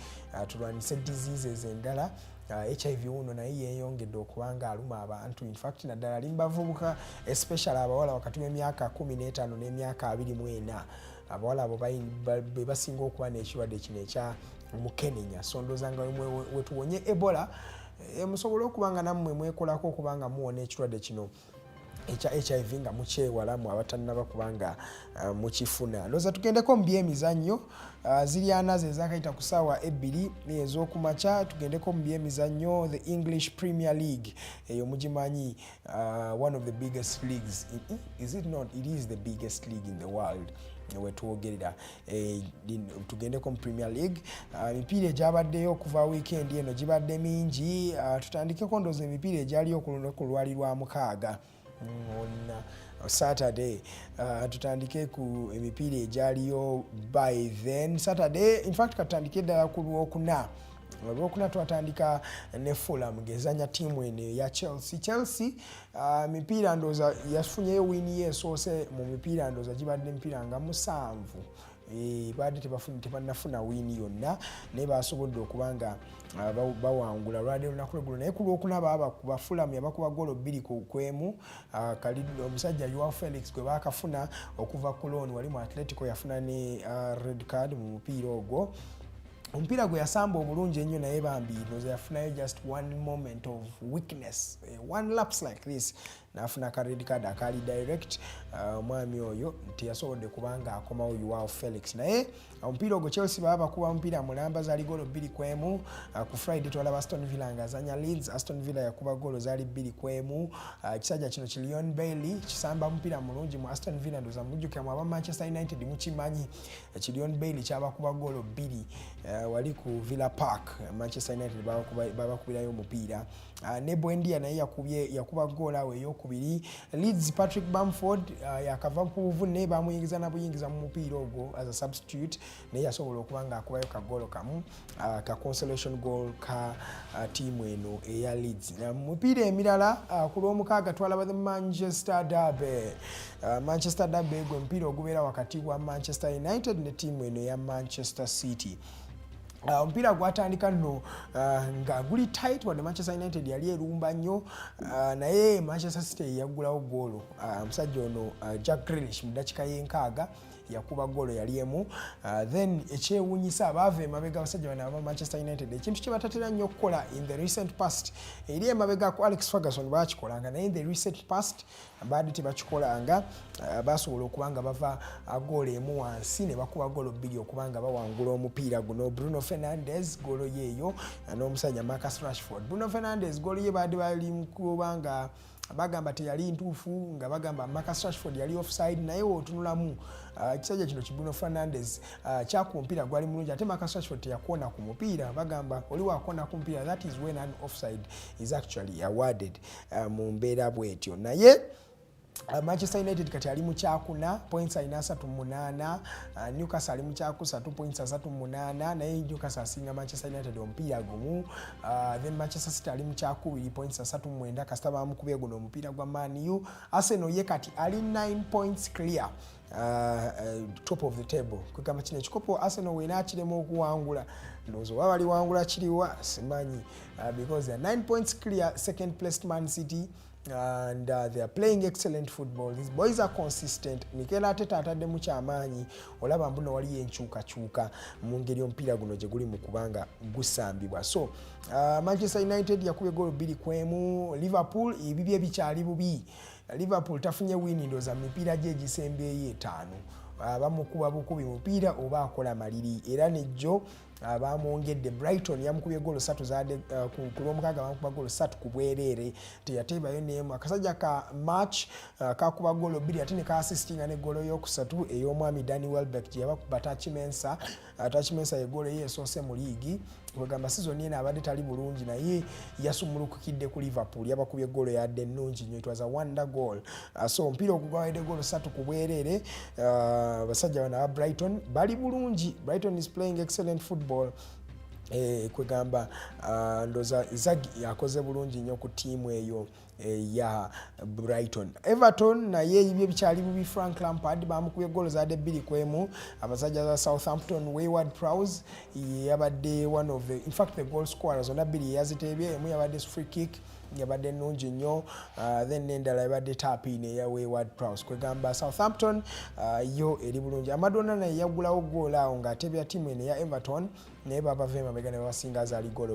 tulwanise diseases endala HIV uno naye yeeyongedde okubanga aluma abantu in fact naddala limbavubuka especially abawala wakati w'emyaka 15 n'emyaka 24 abawala abo be basinga okuba n'ekirwadde kino ekya mukenenya so ndowooza nga wetuwonye Ebola musobole okubanga nammwe mwekolako okubanga muwona ekirwadde kino ekya HIV nga mukyewalamu abatannaba kubanga mukifuna. Ndowooza tugendeko mu byemizannyo ziri anaze ezakayita ku ssaawa 2 ez'okumakya tugendeko mu byemizannyo the English Premier League eyo mugimanyi one of the biggest leagues is it not it is the biggest league in the world newetwogelera tugendeko mu Premier League emipiira egyabaddeyo okuva weekend eno gibadde mingi tutandikeko ndowooza emipiira egyaliyo ku lwali lwa mukaaga on Saturday tutandike ku emipiira egyaliyo by then Saturday in fact katandike ddala ku Lwokuna twatandika ne Fulham ngezanya tiimu eno ya Chelsea mipiira ndowooza yafunyeyo wini yeesoose mu mipiira ndowooza gibadde emipiira nga 7 baadde tebannafuna wini yonna naye basobodde okubanga bawangula lwali olunaku lwegulo naye ku Lwokuna babakuba Fulham yabakuba goolo 2-1 omusajja Joao Felix gwe baakafuna okuva ku loan wali mu Atletico yafuna ne red card mu mupiira ogwo omupiira gwe yasamba obulungi ennyo naye bambi ndowooza yafunayo just one moment of weakness one lapse like this n'afuna ka red card akali direct omwami oyo teyasobodde kubanga akomawo Joao Felix naye omupiira ogwo Chelsea bakuba omupiira mulamba zaali goolo 2-1 ku Friday twalaba Aston Villa nga azanya Leeds Aston Villa yakuba goolo zaali 2-1 ekisajja kino Leon Bailey kisamba omupiira mulungi mu Aston Villa ndowooza mujjukira mu aba Manchester United mukimanyi Leon Bailey kyabakuba goolo 2 wali ku Villa Park Manchester United babakubirayo omupiira ne Buendia naye yakuba goolo awe ey'okubiri Leeds Patrick Bamford yakava ku buvune bamuyingiza na buyingiza mu mupiira ogwo as a substitute naye yasobola okuba nga akubayo ka goolo kamu ka consolation goal ka tiimu eno eya Leeds mu mupiira emirala ku Lwomukaaga twalaba the Manchester Derby gwe mupiira ogubeera wakati wa Manchester United ne tiimu eno eya Manchester City omupiira gwatandika nno nga guli tight wadde Manchester United yali erumba nnyo naye Manchester City yaggulawo goolo omusajja ono Jack Grealish mu ddakiika y'enkaaga yakuba goolo yali emu then ekyewuunyisa abaava emabega abasajja bano aba Manchester United ekintu kye batatera nnyo okukola in the recent past eri emabega ku Alex Ferguson baakikolanga naye in the recent past baadde tebakikolanga basobola okubanga bava goolo emu wansi ne bakuba goolo 2 okubanga bawangula omupiira guno Bruno Fernandes goolo yeeyo n'omusajja Marcus Rashford Bruno Fernandes goolo ye baadde bali mukubanga bagamba teyali ntuufu nga bagamba Marcus Rashford yali offside naye otunulamu ekisajja kino Bruno Fernandes kyakuba omupiira gwali mulungi ate Marcus Rashford teyakona ku mupiira bagamba oli wakona ku mupiira that is when an offside is actually awarded mu mbeera bwetyo naye Manchester United kati ali mu kyakuna points alina 38 Newcastle ali mu kyakusatu points 38 naye Newcastle asinga Manchester United omupiira gumu then Manchester City ali mu kyakubiri points 39 kasita bamukubye guno omupiira gwa Man U Arsenal ye kati ali 9 points clear top of the table kugamba kino ekikopo Arsenal weena akirema okuwangula ndowooza oba bali wangula kiriwa simanyi because they are 9 points clear second placed Man City and they are playing excellent football. These boys are consistent. Mikel Arteta atadde mu kyamaanyi olaba mbuno wali enkyukakyuka mu ngeri omupiira guno gye guli mu kubanga gusambibwa. So Manchester United yakubye goolo 2-1 Liverpool ebibye bikyali bubi. Liverpool tafunye wini ndowooza mipiira gye gisembeeyo 5 bamukuba bukubi mupiira oba akola maliri era nejjo bamwongedde Brighton yamukubye goolo 3 zaadde ku Lwomukaaga bamukuba goolo 3 ku bwereere teyateebayo n'emu akasajja ka match kakuba goolo 2 ate ne ka assistinga ne goolo y'okusatu ey'omwami Danny Welbeck gye yabakuba Tachimensa ye goolo yeesoose mu liigi kwegamba season eno abadde tali bulungi naye yasumulukukidde ku Liverpool yabakubye goolo yadde ennungi nnyo it was a wonder goal so omupiira ogugawedde goolo 3 ku bwereere basajja bano aba Brighton bali bulungi Brighton is playing excellent football kwegamba ndoza Zagi yakoze bulungi nnyo ku tiimu eyo ya Brighton. Everton naye ibye bikyali bubi. Frank Lampard bamukubye goal zaade 2-1. Abasajja za Southampton Wayward Prowse yabadde one of the, in fact the goal scorers zonna 2 yazitebye. Emu yabadde free kick yabadde nnungi nnyo, then n'endala yabadde tapine eya Wayward Prowse. Kwegamba Southampton yo eri bulungi. Amadonna naye yagulawo goal awo ng'atebya tiimu eno ya Everton naye babava emabega ne basinga zaali goal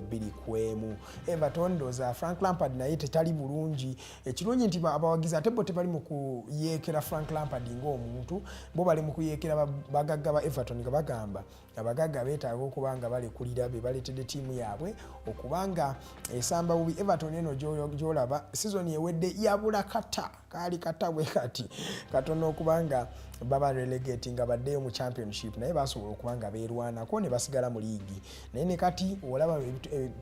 2-1. Everton ndoza Frank Lampard naye tetali bulungi. Ekirungi nti abawagizi ate bo tebali mu kuyeekera Frank Lampard ng'omuntu, bo bali mu kuyeekera bagagga ba Everton nga bagamba abagagga beetaaga okuba nga balekulira be baleetedde tiimu yaabwe okubanga esamba bubi. Everton eno gy'olaba sizoni ewedde yabula kata kaali kata bwe kati katono okubanga baba relegating nga baddeyo mu championship naye basobola okuba nga beerwanako ne basigala mu liigi. Naye ne kati olaba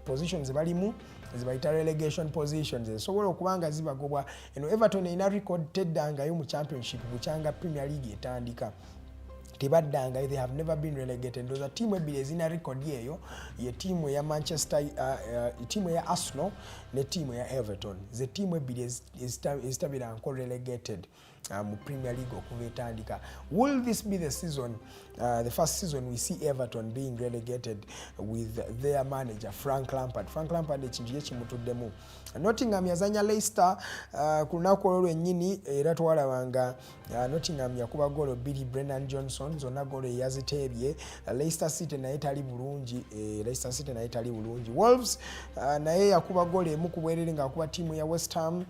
positions balimu zibayita relegation positions ezisobola okuba nga zibagobwa. Eno Everton erina record teddangayo mu championship bukyanga Premier League etandika. Tebaddangayo, they have never been relegated. Ndoza tiimu ebbiri ezina record eyo ye tiimu ya Manchester, tiimu ya Arsenal ne tiimu ya Everton. Ze tiimu ebbiri ezitabira nko relegated mu Premier League okuva etandika. Will this be the season, the first season we see Everton being relegated with their manager Frank Lampard? Frank Lampard ekintu kye kimutuddemu. Nottingham yazanya Leicester ku lunaku olwo lwennyini era twalabanga Nottingham yakuba goolo 2 Brennan Johnson zonna goolo eyaziteebye. Leicester City naye tali bulungi, Leicester City naye tali bulungi. Wolves naye yakuba goolo emu ku bwerere ng'akuba tiimu ya West Ham.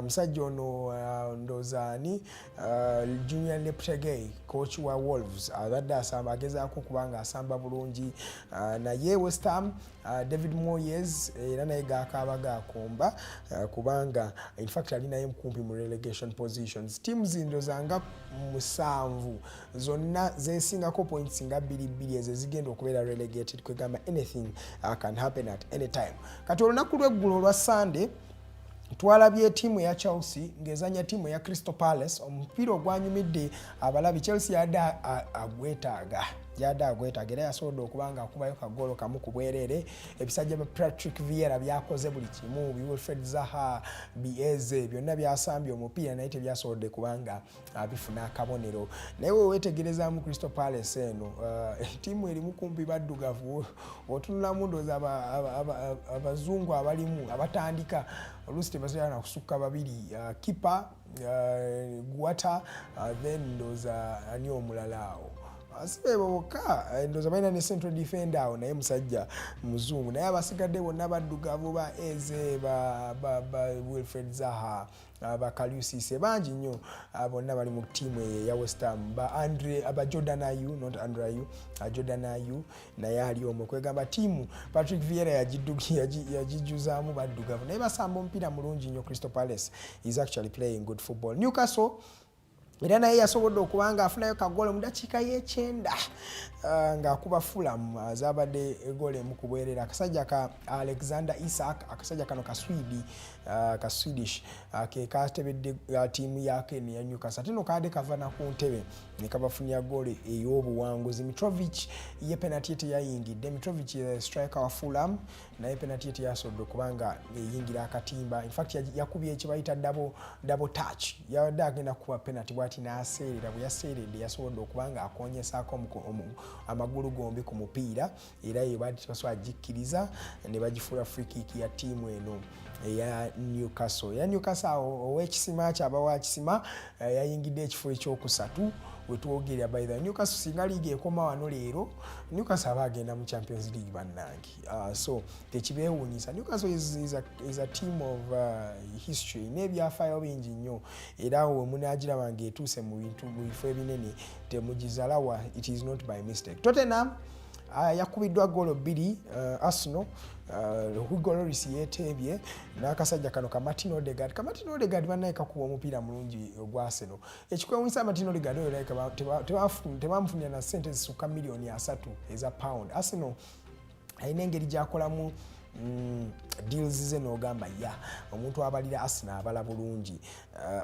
Musajja ono ndozani Junior Leptegei coach wa Wolves abadde asamba agezaako kubanga asamba bulungi naye West Ham David Moyes era naye gaakaaba gaakomba kubanga in fact ali naye kumpi mu relegation positions. Teams zindozanga 7 zonna zesingako points nga 2 ezo zigenda okubeera relegated. Kwegamba anything can happen at any time. Kati olunaku lw'eggulo olwa Sunday twalabye tiimu ya Chelsea ngezanya tiimu ya Crystal Palace. Omupiira ogwanyumidde abalabi. Chelsea yadda agwetaaga era yasobodde okubanga akubayo kagolo kamu ku bwerere. Ebisajja bya Patrick Vieira byakoze buli kimu, Wilfred Zaha, Bieze byonna byasambye omupiira naye tebyasobodde kubanga bifuna akabonero. Naye weetegereza mu Crystal Palace eno tiimu erimu kumpi baddugavu. Otunulamu ndooza abazungu abalimu abatandika oluusi tebasobola na kusukka babiri, kipa Guata, then ndooza ani omulala awo asibe boka ndoza baina ne central defender awo naye musajja muzungu naye abasigadde bonna baddugavu ba Eze ba Wilfred Zaha ba Kaliusise bangi nnyo bonna bali mu tiimu ya West Ham ba Jordan Ayew, not Andre Ayew, Jordan Ayew naye ali omwo. Kwegamba tiimu Patrick Vieira yagijjuzaamu baddugavu naye basamba omupiira mulungi nnyo. Crystal Palace is actually playing good football. Newcastle era naye yasobodde okubanga afunayo kagolo mu dakiika y'ekyenda ng'akuba Fulham azabadde egolo emu ku bwerere. Akasajja ka Alexander Isak, akasajja kano ka Swedish ke katebedde tiimu yake ne ya Newcastle. Ate no kaade kava na ku ntebe ne kabafunya golo ey'obuwanguzi. Mitrovic ye penalty teyayingidde. Mitrovic ye striker wa Fulham naye penalty yasobodde okubanga eyingira akatimba. In fact yakubye ekibayita double touch. Yabadde agenda kuba penalty bwati n'aseerera. Bwe yaseeredde yasobodde okubanga akonyesaako amagulu gombi ku mupiira era ye badi basobola gikkiriza ne bagifuula free kick ya tiimu eno eya Newcastle. Ya Newcastle ow'ekisima ky'abawa kisima yayingidde ekifo ekyokusatu wetwogerera. By the Newcastle singa liigi ekoma wano leero Newcastle aba agenda mu Champions League bannange. So tekibeewuunyisa. Newcastle is a team of history n'ebyafaayo bingi nnyo era we munaagiraba ng'etuuse mu bifo ebinene temugizalawa. It is not by mistake. Tottenham yakubiddwa goolo 2 Arsenal. Hugo Lloris yeteebye n'akasajja kano ka Martin Odegaard. Martin Odegaard bannaye kakuba omupiira mulungi ogwa Arsenal. Ekikwewuunyisa Martin Odegaard oyo like tebamufunira na ssente zisukka £3 million eza pound. Arsenal ayina engeri gy'akolamu deals ze n'ogamba ya omuntu abalira Arsenal abala bulungi.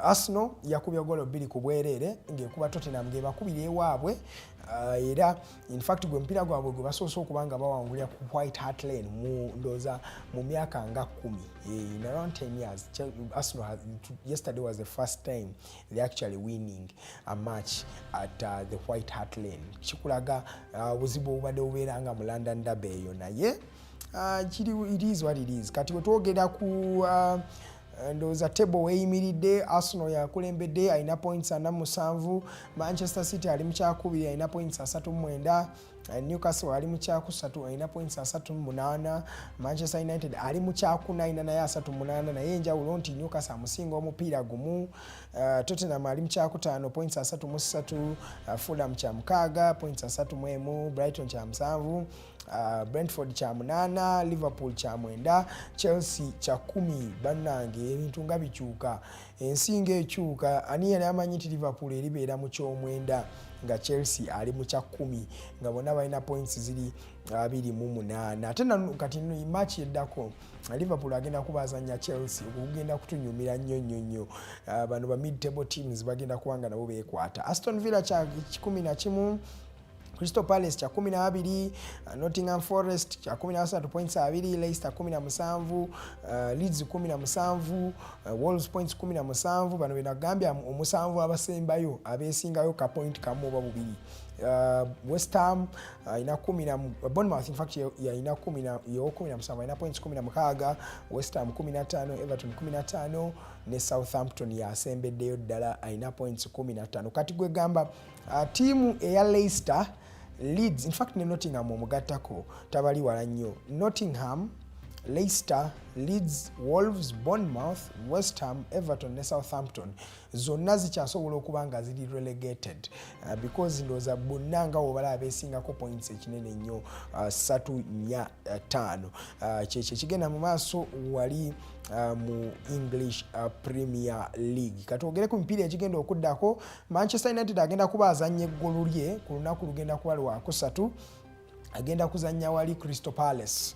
Arsenal yakubya golo 2 ku bwereere ng'ekuba Tottenham ng'ebakubira ewaabwe. Era in fact gwe mpira gwabwe gwe basoose okuba nga bawangulira ku White Hart Lane mu myaka nga 10. In around 10 years, Arsenal yesterday was the first time they actually winning a match at the White Hart Lane. Kikulaga obuzibu obubadde bubeera nga mu London Derby eyo naye it is what it is. Kati wetwogera ku ndoza table weyimiridde, Arsenal yakulembedde alina points 47, Manchester City ali mu kyakubiri alina points 39, Newcastle ali mu kyakusatu alina points 38, Manchester United ali mu kyakuna alina naye 38, naye enjawulo nti Newcastle amusinga omupiira gumu. Tottenham ali mu kyakutaano points 33, Fulham kya mukaaga points 31, Brighton kya 7, Brentford kya 8, Liverpool kya 9, Chelsea kya 10. Bannange ebintu nga bikyuka, ensinga ekyuka. Ani yali amanyi nti Liverpool eribeera mu ky'omwenda nga Chelsea ali mu kya 10 nga bonna balina points ziri 28. Ate kati match eddako Liverpool agenda kubazanya Chelsea okugenda kutunyumira nnyo. Bano ba mid table teams bagenda kuwanga nabo beekwata. Aston Villa kya 11, Crystal Palace kya 12, Nottingham Forest kya 13 points 2, Leicester 17, Leeds 17, Wolves points 17. Bano benagambya omusanvu abasembayo abesingayo ka point kamu oba bubiri. West Ham ina 10, Bournemouth in fact ina 17 ina points 16, West Ham 15, Everton 15 ne Southampton yasembeddeyo ddala ina points 15. Kati gwe gamba tiimu eya Leicester, Leeds in fact ne Nottingham omugattako tabali wala nnyo. Nottingham, Leicester, Leeds, Wolves, Bournemouth, West Ham, Everton ne Southampton zonna zikyasobola okuba nga ziri relegated because ndoza bonna nga obala abesingako points ekinene nnyo 3-4-5. Kyekyo kigenda mu maaso wali mu English Premier League. Katwogere ku mipiira ekigenda okuddako, Manchester United agenda kuba azanya eggolu lye ku lunaku lugenda kuba lwakusatu. Agenda kuzanya wali Crystal Palace.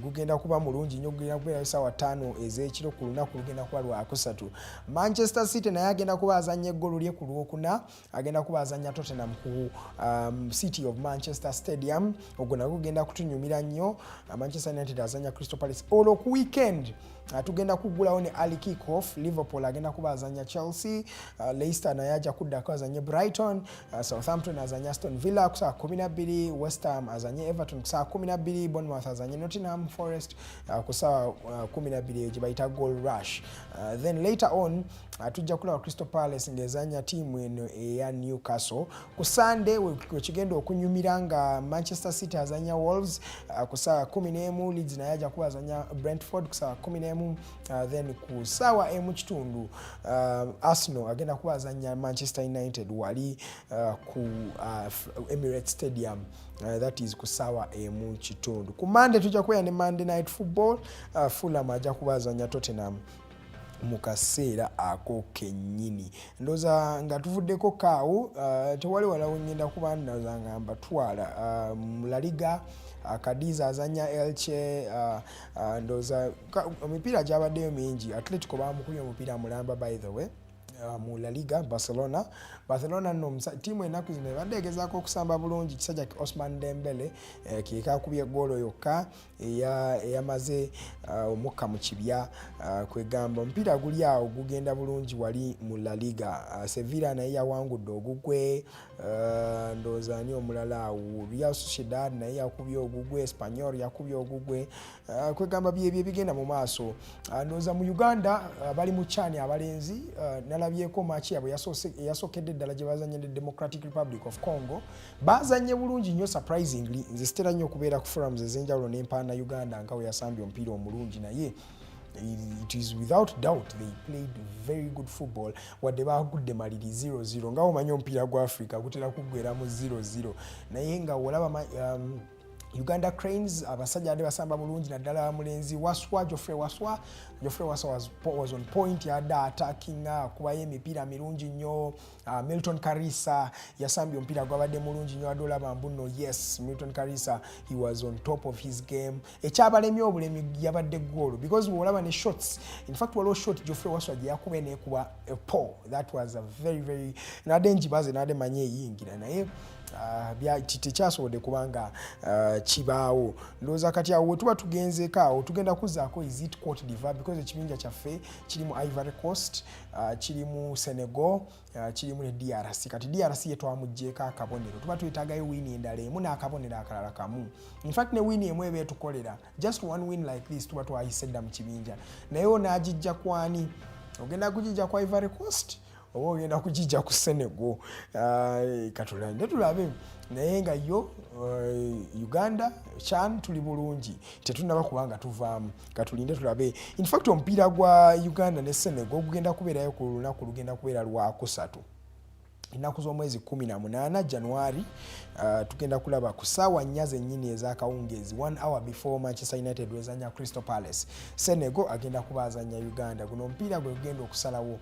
Gugenda kuba mulungi nnyo, gugenda kubeera sawa 5 ez'ekiro ku lunaku lugenda kuba lwakusatu. Manchester City naye agenda kuba azanya eggolu lye ku lwokuna, agenda kuba azanya Tottenham ku City of Manchester Stadium. Ogwo nagwo gugenda kutunyumira nnyo. Manchester United azanya Crystal Palace. Olwo ku weekend tugenda kugulawo ne early kick off. Liverpool agenda kuba azanya Chelsea, Leicester naye ajja kuddako azanye Brighton, Southampton azanya Aston Villa ku saa 12, West Ham azanye Everton ku saa 12, Bournemouth azanye Nottingham Forest ku saa 12 gye bayita goal rush. Then later on tujja kulaba Crystal Palace ngezanya tiimu eno eya Newcastle. Ku Sunday wekigenda okunyumira nga Manchester City azanya Wolves ku saa 11, Leeds naye ajja kuba azanya Brentford ku saa 11. Then ku sawa emu kitundu Arsenal agenda kuba azanya Manchester United wali ku Emirates Stadium, that is ku sawa emu kitundu. Ku Monday tujja kubeera ne Monday Night Football, Fulham ajja kuba azanya Tottenham mu kaseera ako kennyini. Ndoza nga tuvuddeko kaawo tewali walawo ngenda kuba ndoza nga mbatwala mu La Liga. Cadiz azanya Elche, ndoza emipiira gyabaddeyo mingi. Atletico bamukubye omupiira mulamba by the way. Mu La Liga. Barcelona no tiimu ennaku zino ebadde egezaako okusamba bulungi kisajja Ousmane Dembele kekakubye goolo yokka eyamaze omukka mu kibya. Kwegamba omupiira guli awo gugenda bulungi wali mu La Liga. Sevilla naye yawangudde ogugwe. Ndowooza ani omulala awo, Real Sociedad naye yakubye ogugwe, Espanyol yakubye ogugwe. Kwegamba byebyo bigenda mu maaso. Ndowooza mu Uganda bali mu Chani abalenzi nalabyeko match yabwe yasookedde ddala gye bazanye ne Democratic Republic of Congo. Bazanye bulungi nnyo surprisingly. Nze sitera nnyo okubeera ku forums ez'enjawulo n'empaana Uganda nga we yasambye omupiira omulungi naye it is without doubt they played very good football. Wadde bagudde maliri 0-0 nga omanyi omupiira gwa Africa gutera kuggwera mu 0-0 naye nga olaba Uganda Cranes, abasajja ade basamba bulungi naddala mulenzi Waswa, Geoffrey Waswa was on point, yadda attacking kubayo emipiira mirungi nnyo. Milton Karisa yasambye omupiira gwabadde mulungi nnyo adola bambuno. Yes, Milton Karisa, he was on top of his game. Ekyabalemye obulemi yabadde goal because olaba ne shots, in fact waliwo shot Geoffrey Waswa gye yakube neekuba po. That was a very nade njibaze nade manye eyingira naye tekyasobodde kubanga kibaawo. Ndowooza kati awo tuba tugenzeeko awo tugenda kuzzaako is it Cote d'Ivoire because ekibinja kyaffe kirimu Ivory Coast, kirimu Senegal, kirimu ne DRC. Kati DRC ye twamuggyeko akabonero, tuba twetaagayo wini endala emu n'akabonero akalala kamu. In fact ne wini emu eba etukolera, just one win like this tuba twayise dda mu kibinja. Naye onaagijja kwani? Ogenda kugijja kwa Ivory Coast oba ogenda kugijja ku Senegal? Katulande tulabe. Naye nga yo Uganda chan tuli bulungi tetunaba kubanga tuvaamu, katulinde tulabe. In fact omupiira gwa Uganda ne Senegal gugenda kubeerayo ku lunaku lugenda kubeera lwakusatu ennaku z'omwezi 18 January. Tugenda kulaba ku ssaawa 4 zennyini ez'akawungeezi 1 hour before Manchester United wezanya Crystal Palace. Senegal agenda kuba azanya Uganda. Guno omupiira gwe gugenda okusalawo.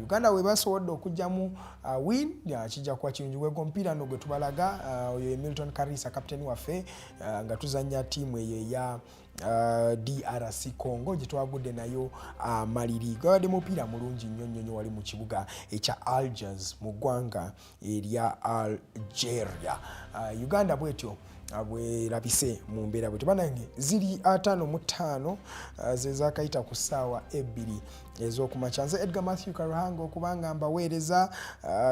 Uganda we basobodde okujjamu win kijja kuba kirungi. Gwego omupiira no gwe tubalaga oyo Milton Karisa kapiteni waffe nga tuzanya ttiimu eyo eya DRC Congo gye twagudde nayo amaliri. Gwabadde mupiira mulungi nnyo wali mu kibuga ekya Algiers mu ggwanga erya Algeria. Uganda bwetyo bwerabise mu mbeera bwetyo. Banange ziri 55 zezakayita ku ssaawa 2 ez'okumakya. Nze Edgar Matthew Karuhanga okubanga mbaweereza,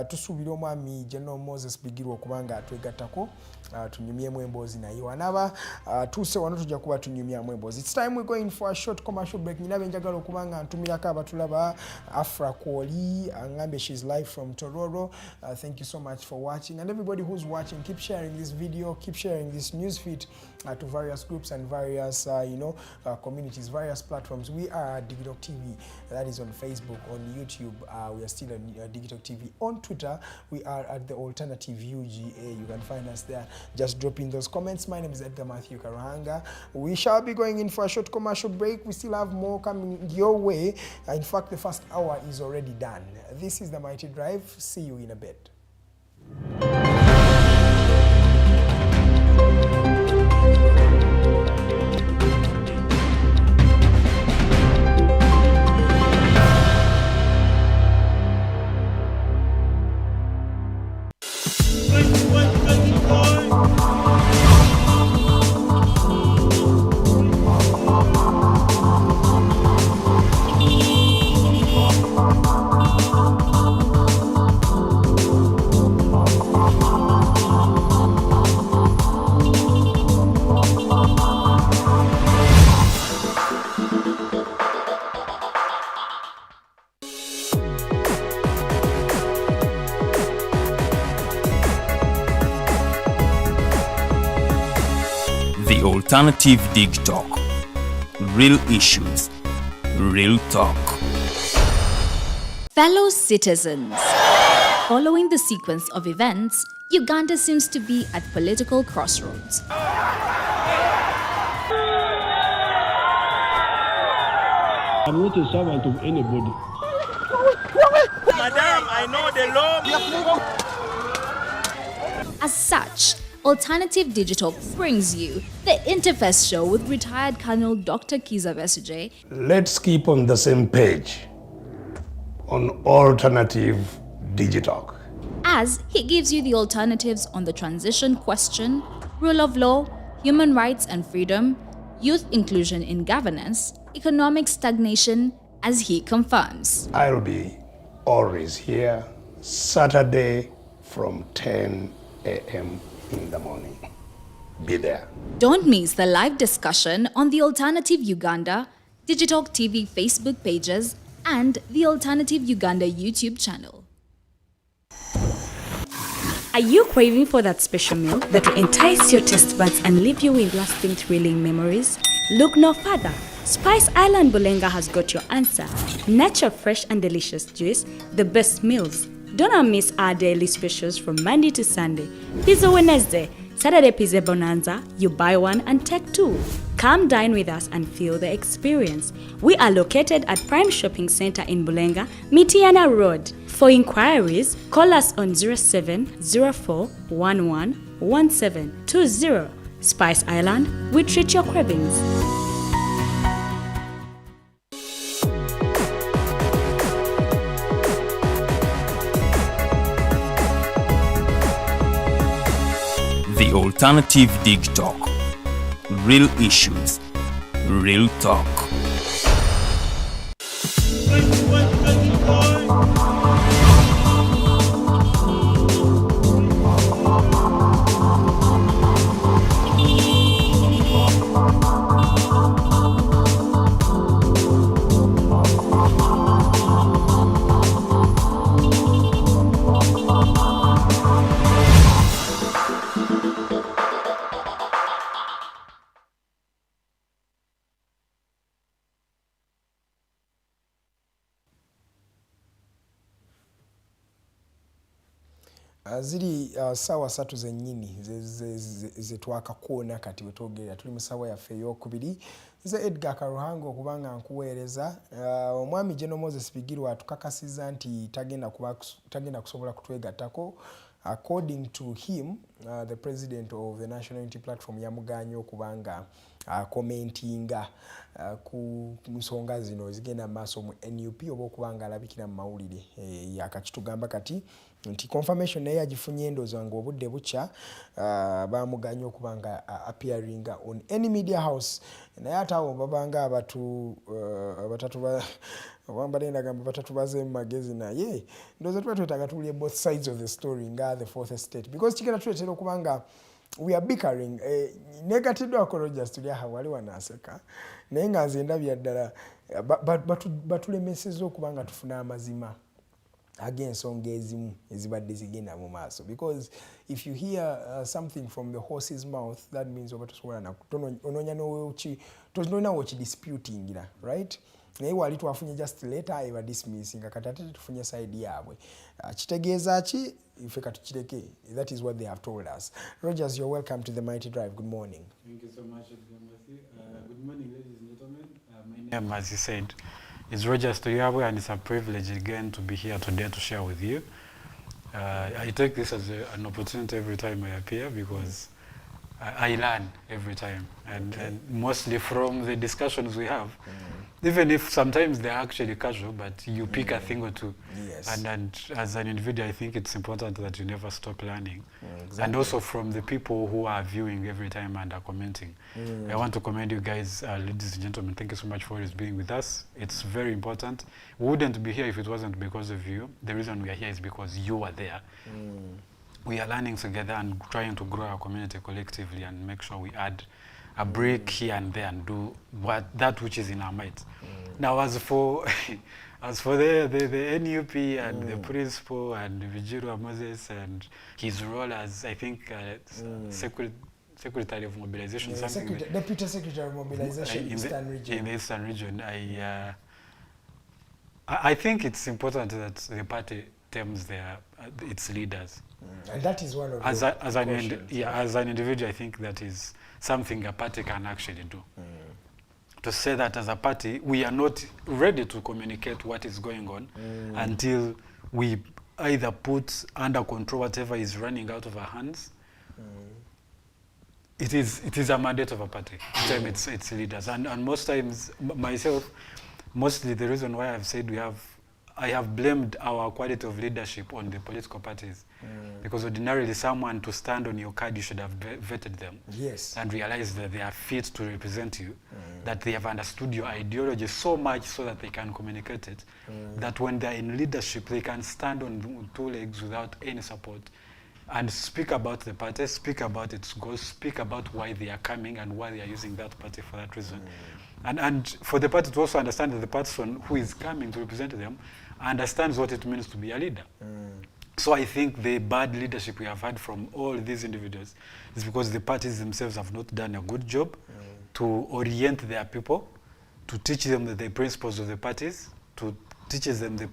tusuubira omwami General Moses Bigirwa okubanga atwegattako tunyumyemu emboozi naye wanaba tuuse wano tujja kuba tunyumyamu emboozi. It's time we're going for a short commercial break. Nnabe njagala okubanga ntumirako abatulaba. Afra Kwoli angambe she's live from Tororo. Thank you so much for watching, and everybody who's watching, keep sharing this video, keep sharing this news feed to various groups and various communities, various platforms. We are Digitalk TV, that is on Facebook, on YouTube. We are still on Digitalk TV. On Twitter, we are at the Alternative UGA. You can find us there. Just drop in those comments. My name is Edgar Matthew Karuhanga. We shall be going in for a short commercial break. We still have more coming your way. In fact, the first hour is already done. This is The Mighty Drive. See you in a bit. The Alternative Digitalk. Real issues, real talk. Fellow citizens, following the sequence of events, Uganda seems to be at political crossroads. I'm not a servant of anybody. Madam, I know the law. As such, Alternative Digital brings you the Interface Show with retired Colonel Dr. Kiza Besuje. Let's keep on the same page on Alternative Digitalk, As he gives you the alternatives on the transition question, rule of law, human rights and freedom, youth inclusion in governance, economic stagnation, as he confirms. I'll be always here Saturday from 10 a.m. in the morning. Be there. Don't miss the live discussion on the Alternative Uganda, Digitalk TV Facebook pages, and the Alternative Uganda YouTube channel. Are you craving for that special meal that will entice your taste buds and leave you with lasting thrilling memories? Look no further. Spice Island Bulenga has got your answer. Natural, fresh and delicious juice, the best meals. Don't miss our daily specials from Monday to Sunday. Pizza Wednesday, Saturday Pizza Bonanza, you buy one and take two. Come dine with us and feel the experience. We are located at Prime Shopping Center in Bulenga, Mitiana Road. For inquiries, call us on 0704111720. Spice Island, we treat your cravings. The alternative Digitalk. Real issues, real talk. Ziri sawa satu zennyini zetwakakoona kati wetwogerera tuli mu ssaawa yaffe ey'okubiri nze Edgar Karuhango okubanga nkuweereza omwami General Moses Bigirwa atukakasizza nti tagenda kusobola kutwegattako. According to him, the president of the National Unity Platform yamuganye okubanga commentinga ku nsonga zino zigenda maaso mu NUP oba okubanga alabikira mu mawulire yakakitugamba kati nti confirmation naye agifunye endowooza nga obudde bukya bamuganye okubanga appearing on any media house naye ate awo babanga abatatu wambalendagamba batatu bazemu magezi naye ndowooza tuba twetaaga tuwulire both sides of the story nga the fourth estate because kigenda tuletera okubanga we are bickering. Negatiddwa ko Rogers tuli aha wali wanaaseka naye nga nze ndabya ddala batulemesezza okubanga tufuna amazima ag'ensonga ezimu ezibadde zigenda mu maaso because if you hear something from the horse's mouth that means oba tosobola onoonya tolina wokidisputingira right naye wali twafunye just later eba dismissing kati ate tufunye side yaabwe kitegeeza ki ife katukireke. That is what they have told us. Rogers, you're welcome to the Mighty Drive. Good morning. Thank you so much, Good morning, ladies and gentlemen. My name, as you said, is Rogers Toyabwe, and it's a privilege again to be here today to share with you. I take this as an opportunity every time I appear because I learn every time, and mostly from the discussions we have. Even if sometimes they're actually casual, but you pick a thing or two. Yes. And as an individual, I think it's important that you never stop learning. Exactly. And also from the people who are viewing every time and are commenting. I want to commend you guys, ladies and gentlemen. Thank you so much for always being with us. It's very important. We wouldn't be here if it wasn't because of you. The reason we are here is because you are there. We are learning together and trying to grow our community collectively and make sure we add a break here and there and do that which is in our might. Now, as for the NUP and the principal and Bigirwa Moses and his role as, I think, Secretary of Mobilization, Deputy Secretary of Mobilization in the Eastern Region, I think it's important that the party terms its leaders. And that is one of as an individual, I think that is something a party can actually do. To say that as a party, we are not ready to communicate what is going on until we either put under control whatever is running out of our hands. It is a mandate of a party to tell its leaders. And most times, myself, mostly the reason why I've said I have blamed our quality of leadership on the political parties. Because ordinarily someone to stand on your card, you should have vetted them. Yes. And realized that they are fit to represent you, that they have understood your ideology so much so that they can communicate it, that when they're in leadership, they can stand on two legs without any support and speak about the party, speak about its goals, speak about why they are coming and why they are using that party for that reason. And for the party to also understand that the person who is coming to represent them understands what it means to be a leader. So I think the bad leadership we have had from all these individuals is because the parties themselves have not done a good job to orient their people, to teach them the principles of the parties, to teach them the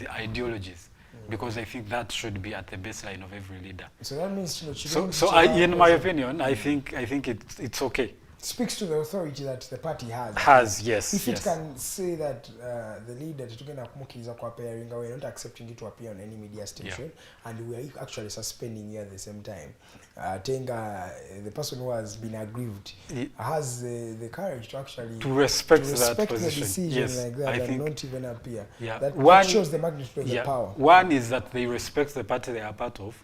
ideologies. because I think that should be at the baseline of every leader. So that means in my opinion, I think it's okay. Speaks to the authority that the party has. Yes. If it can say that the leader we're not accepting it to appear on any media station, and we are actually suspending you at the same time. The person who has been aggrieved has the courage to actually respect that the position. decision like that, and not even appear. Yeah. That shows the magnitude of the power. One is that they respect the party they are part of.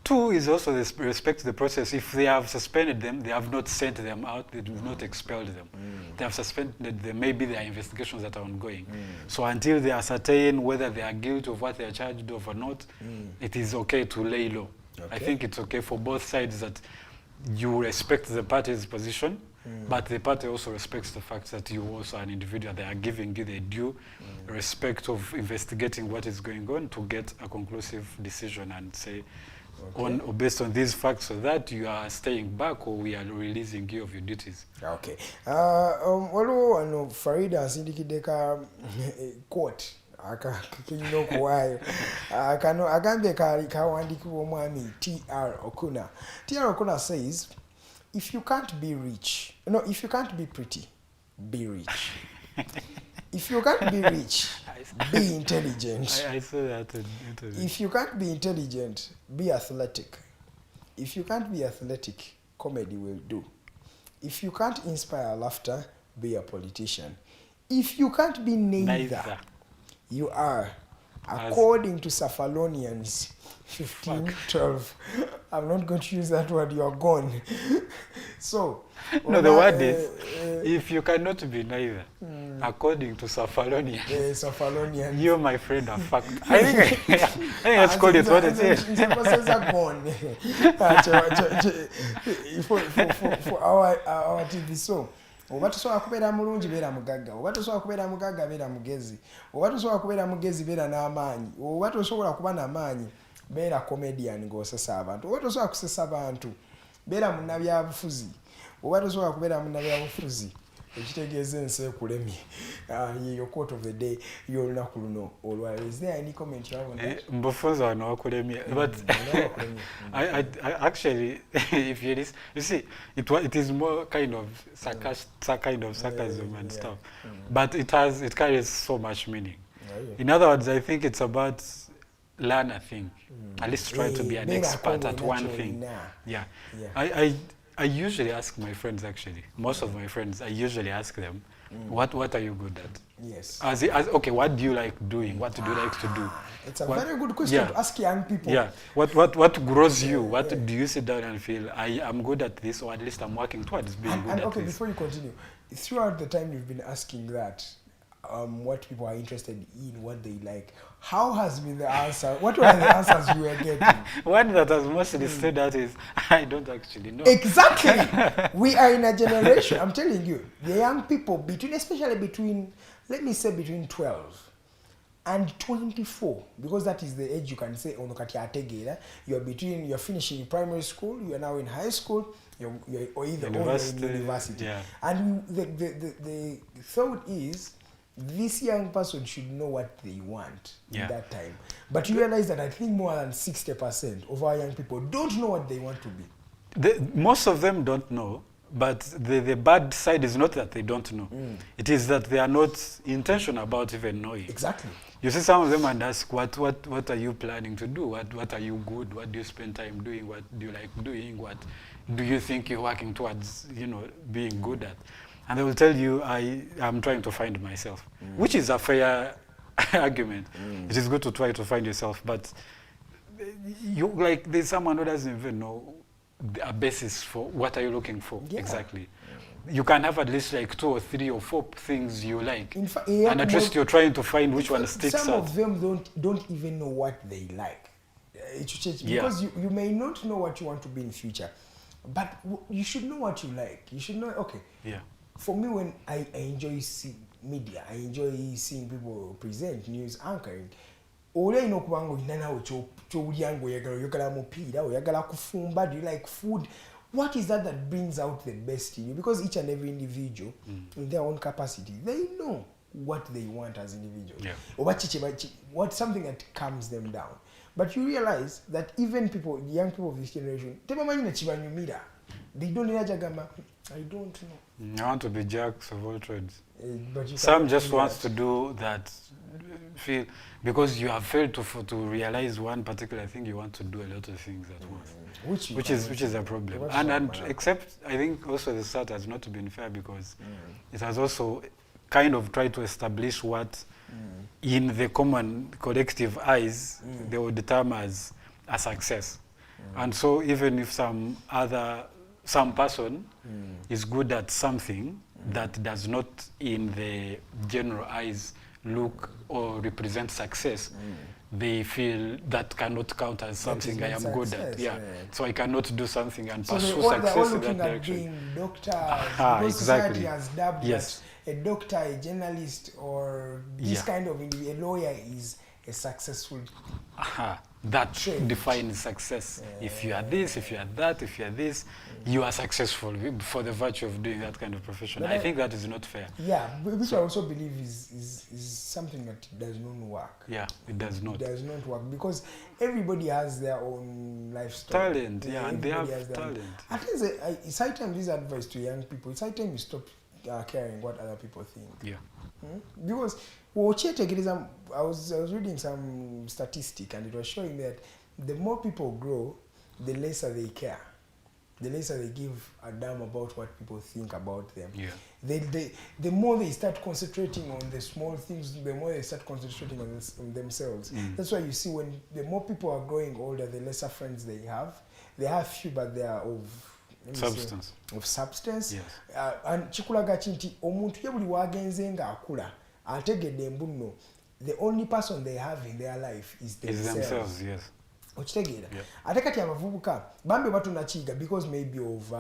Two is also they respect the process. If they have suspended them, they have not sent them out, they have not expelled them. They have suspended them, maybe there are investigations that are ongoing. So until they ascertain whether they are guilty of what they are charged of or not, it is okay to lay low. Okay. I think it's okay for both sides that you respect the party's position, but the party also respects the fact that you also are an individual. They are giving you the due respect of investigating what is going on to get a conclusive decision and say, based on these facts, so that you are staying back or we are releasing you of your duties. Okay. Waliwo ano Farida asindikideka court akakinyoko wayo kano agambe kawandikibwa omwami TR Okuna. TR Okuna says, if you can't be pretty, be rich. If you can't be rich, be intelligent. I saw that. If you can't be intelligent, be athletic. If you can't be athletic, comedy will do. If you can't inspire laughter, be a politician. If you can't be neither. You are, according to Cephalonians 15:12. I'm not going to use that word, you are gone. So, no, the word is, if you cannot be neither, according to Cephalonians, you, my friend, are fucked. I think that's called it what it is. For our TV, so. Oba tosobola kubeera mulungi beera mugagga, oba tosobola kubeera mugagga beera mugezi, oba tosobola kubeera mugezi beera n'amaanyi, oba tosobola kuba n'amaanyi beera comedian ng'osesa abantu, oba tosobola kusesa abantu beera munnabyabufuzi, oba tosobola kubeera munnabyabufuzi ekitegeeza ensi ekulemye. Your quote of the day y'olunaku luno olwaliro. Is there any comment you have on that? Mbufunza wano wakulemye, but I actually, if you see, it is more kind of sarcasm and stuff, but it carries so much meaning. In other words, I think it's about learn a thing, at least try to be an expert at one thing. Yeah. I usually ask my friends, actually, most of my friends, I usually ask them, what are you good at? Yes. Okay, what do you like doing? What do you like to do? It's a very good question to ask young people. Yeah. What grows you? What do you sit down and feel, I am good at this, or at least I'm working towards being good at okay, this? Before you continue, throughout the time you've been asking that, what people are interested in, what they like, how has been the answer? What were the answers you were getting? One that has mostly stood out is, I don't actually know. Exactly. We are in a generation, I'm telling you, the young people, especially between, let me say between 12 and 24, because that is the age you can say, you're finishing primary school, you are now in high school, or either in university. Yeah. And the thought is, this young person should know what they want at that time. But you realize that I think more than 60% of our young people don't know what they want to be. Most of them don't know, but the bad side is not that they don't know. It is that they are not intentional about even knowing. Exactly. You see some of them and ask, what are you planning to do? What are you good? What do you spend time doing? What do you like doing? What do you think you're working towards, being good at? And they will tell you, I am trying to find myself, which is a fair argument. It is good to try to find yourself, but there's someone who doesn't even know a basis for what are you looking for exactly. You can have at least 2 or 3 or 4 things you like, and at least you're trying to find which one sticks out. Some of them don't even know what they like. Because you may not know what you want to be in future, but you should know what you like. You should know, okay. Yeah. For me, when I enjoy media, I enjoy seeing people present, news anchoring. Do you like food? What is that brings out the best in you? Because each and every individual, in their own capacity, they know. what they want as individuals. Yeah. What something that calms them down. But you realize that even people, young people of this generation, they don't know. I don't know. I want to be jacks of all trades. But you Some cannot just do wants that. to do that, feel because you have failed to realize one particular thing. You want to do a lot of things at once, which is a problem. And except I think also the start has not been fair because it has also kind of tried to establish what in the common collective eyes they would term as a success. And so even if some person is good at something that does not in the general eyes look or represent success, they feel that cannot count as something I am good at. Yeah. So I cannot do something and pursue success in that direction. Being doctors, because society Exactly. has dubbed Yes. that a doctor, a journalist, or this kind of a lawyer is a successful. That Change. defines success. If you are this, if you are that, if you are this, you are successful for the virtue of doing that kind of profession. But I think that is not fair. Yeah, which I also believe is something that does not work. Yeah, it does not. It does not work because everybody has their own life story. Talent, yeah, and they have Everybody has their own. talent. I think it's high time this advice to young people. It's high time you stop caring what other people think. Yeah. Because I was reading some statistic and it was showing that the more people grow, the lesser they care. The lesser they give a damn about what people think about them. Yeah. The more they start concentrating on the small things, the more they start concentrating on themselves. That's why you see when the more people are growing older, the lesser friends they have. They have few, but they are of Substance. Of substance. Yes. And chikulaga chinti omuntu ye buli wagenze nga akula ategedde mbuno the only person they have in their life is themselves. Yes. Okitegeera. Ate kati abavubuka bambi batunakiga because maybe of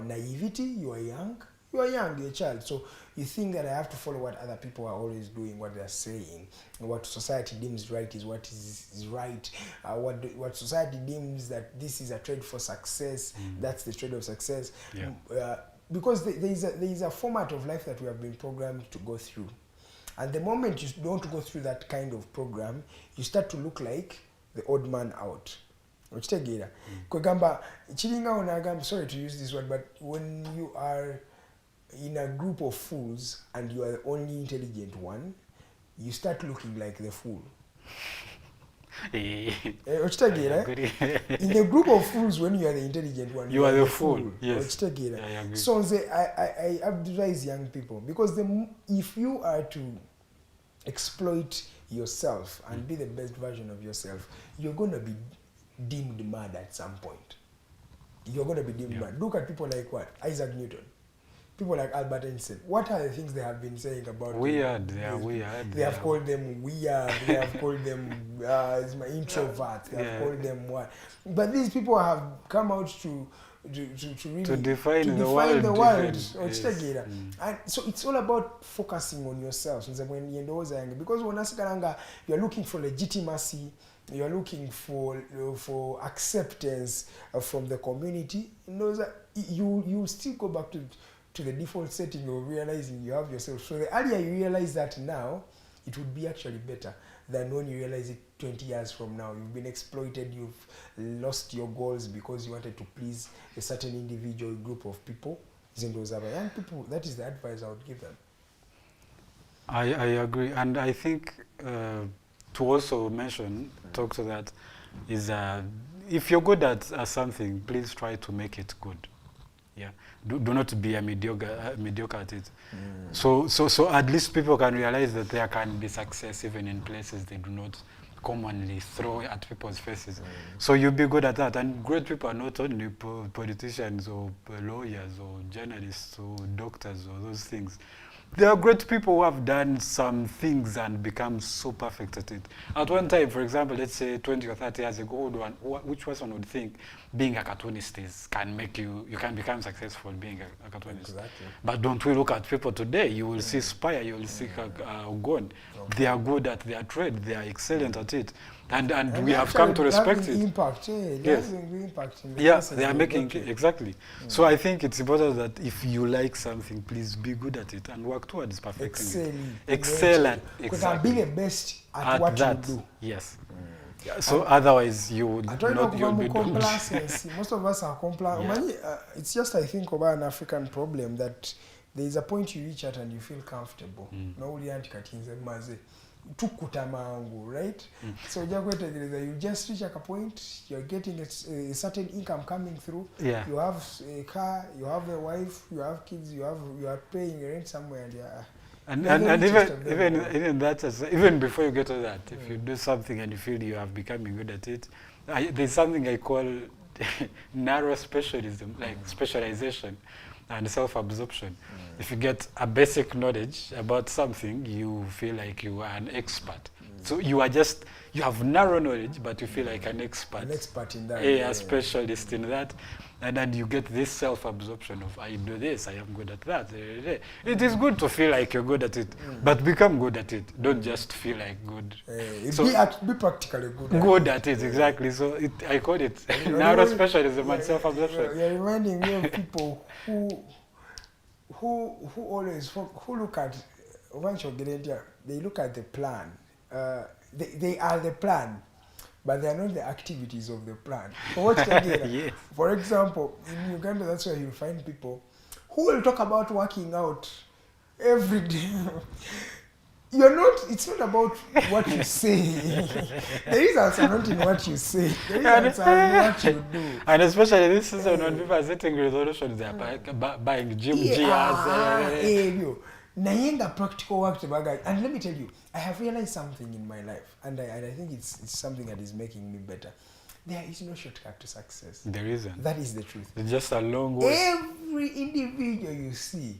naivety. You are young, you're a child, so you think that I have to follow what other people are always doing, what they're saying, what society deems right is what is right, what society deems that this is a trade for success, that's the trade of success. Because there is a format of life that we have been programmed to go through, and the moment you don't go through that kind of program, you start to look like the odd man out. Okitegeera. Kwegamba kiringawo n'agamba, sorry to use this word, but when you are in a group of fools and you are the only intelligent one, you start looking like the fool. Okitegeera. In a group of fools, when you are the intelligent one, you are the fool. Yes. Okitegeera. I agree. So I advise young people, because if you are to exploit yourself and be the best version of yourself, you're going to be deemed mad at some point. You're going to be deemed mad. Look at people like what? Isaac Newton. People like Albert Einstein. What are the things they have been saying about weird? They are weird. They have called them weird. They have called them introverts. They have called them what? But these people have come out to really define the world. Yes. And so it's all about focusing on yourself. Because when you're looking for legitimacy, you're looking for acceptance from the community, you still go back to the default setting of realizing you have yourself. So the earlier you realize that now, it would be actually better than when you realize it 20 years from now. You've been exploited, you've lost your goals because you wanted to please a certain individual group of people. Young people, that is the advice I would give them. I agree, and I think to also talk to that, is if you're good at something, please try to make it good. Yeah, do not be a mediocre at it. So at least people can realize that there can be success even in places they do not commonly throw at people's faces. So you be good at that. And great people are not only politicians or lawyers or journalists or doctors or those things. There are great people who have done some things and become so perfect at it. At one time, for example, let's say 20 or 30 years ago, which person would think being a cartoonist can make you can become successful being a cartoonist. Exactly. But don't we look at people today? You will see Spire, you will see Ogon. They are good at their trade, they are excellent at it. And we have come to respect it. Impact, yeah, Yes. having impact in the Yeah, places they are making, go to. exactly. So I think it's important that if you like something, please be good at it and work towards perfecting it. Excel at, Because I'll be the best at what that. you do. Yes. Yeah, so otherwise you would I don't not, know you'll be about doomed. complacency. Most of us are complacent. It's just, I think, about an African problem that there is a point you reach at and you feel comfortable. No uli anti katinze maze. Tukuta mangu, right? So you just reach a point, you're getting a certain income coming through. Yeah. You have a car, you have a wife, you have kids, you are paying rent somewhere, and And even that, even before you get to that, if you do something and you feel you have becoming good at it, there's something I call narrow specialism, like specialization and self-absorption. If you get a basic knowledge about something, you feel like you are an expert. So you have narrow knowledge, but you feel like an expert. An expert in that. A specialist in that. And then you get this self-absorption of, I do this, I am good at that. It is good to feel like you're good at it, but become good at it. Don't just feel like good. Be practically good. Good at it, exactly. So I call it narrow specialism and self-absorption. You're reminding me of people who always look at they look at the plan. They are the plan, but they are not the activities of the plan. Yes. For example, in Uganda, that's where you find people who will talk about working out every day. It's not about what you say. There is answer not in what you say. There is answer in what you do. And especially this season when people are setting resolutions, they are buying gym gears. Nayenga practical work to bagay. And let me tell you, I have realized something in my life, and I think it's something that is making me better. There is no shortcut to success. There isn't. That is the truth. It's just a long way. Every individual you see,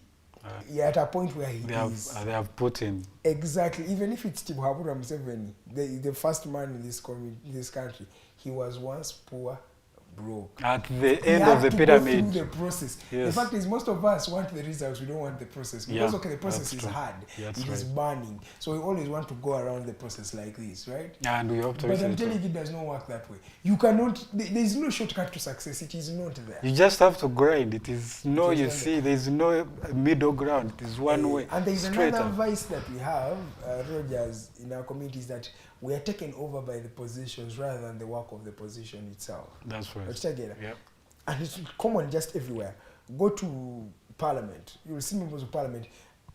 you're at a point where they have put in. Exactly. Even if it's Tibuhaburam Museveni, the first man in this country, he was once poor, broke. At the end of the pyramid. Go through the process. Yes. The fact is, most of us want the results. We don't want the process because the process is true. hard. That's It is burning. So we always want to go around the process like this, right? And we hope to. But I'm telling you, it does not work that way. You cannot. There is no shortcut to success. It is not there. You just have to grind. It is no. You see, there is no middle ground. It is one way. And there is straight another up. vice that we have, Rogers, in our community is that we are taken over by the positions rather than the work of the position itself. That's right. Yep. And it's common just everywhere. Go to Parliament. You will see members of Parliament.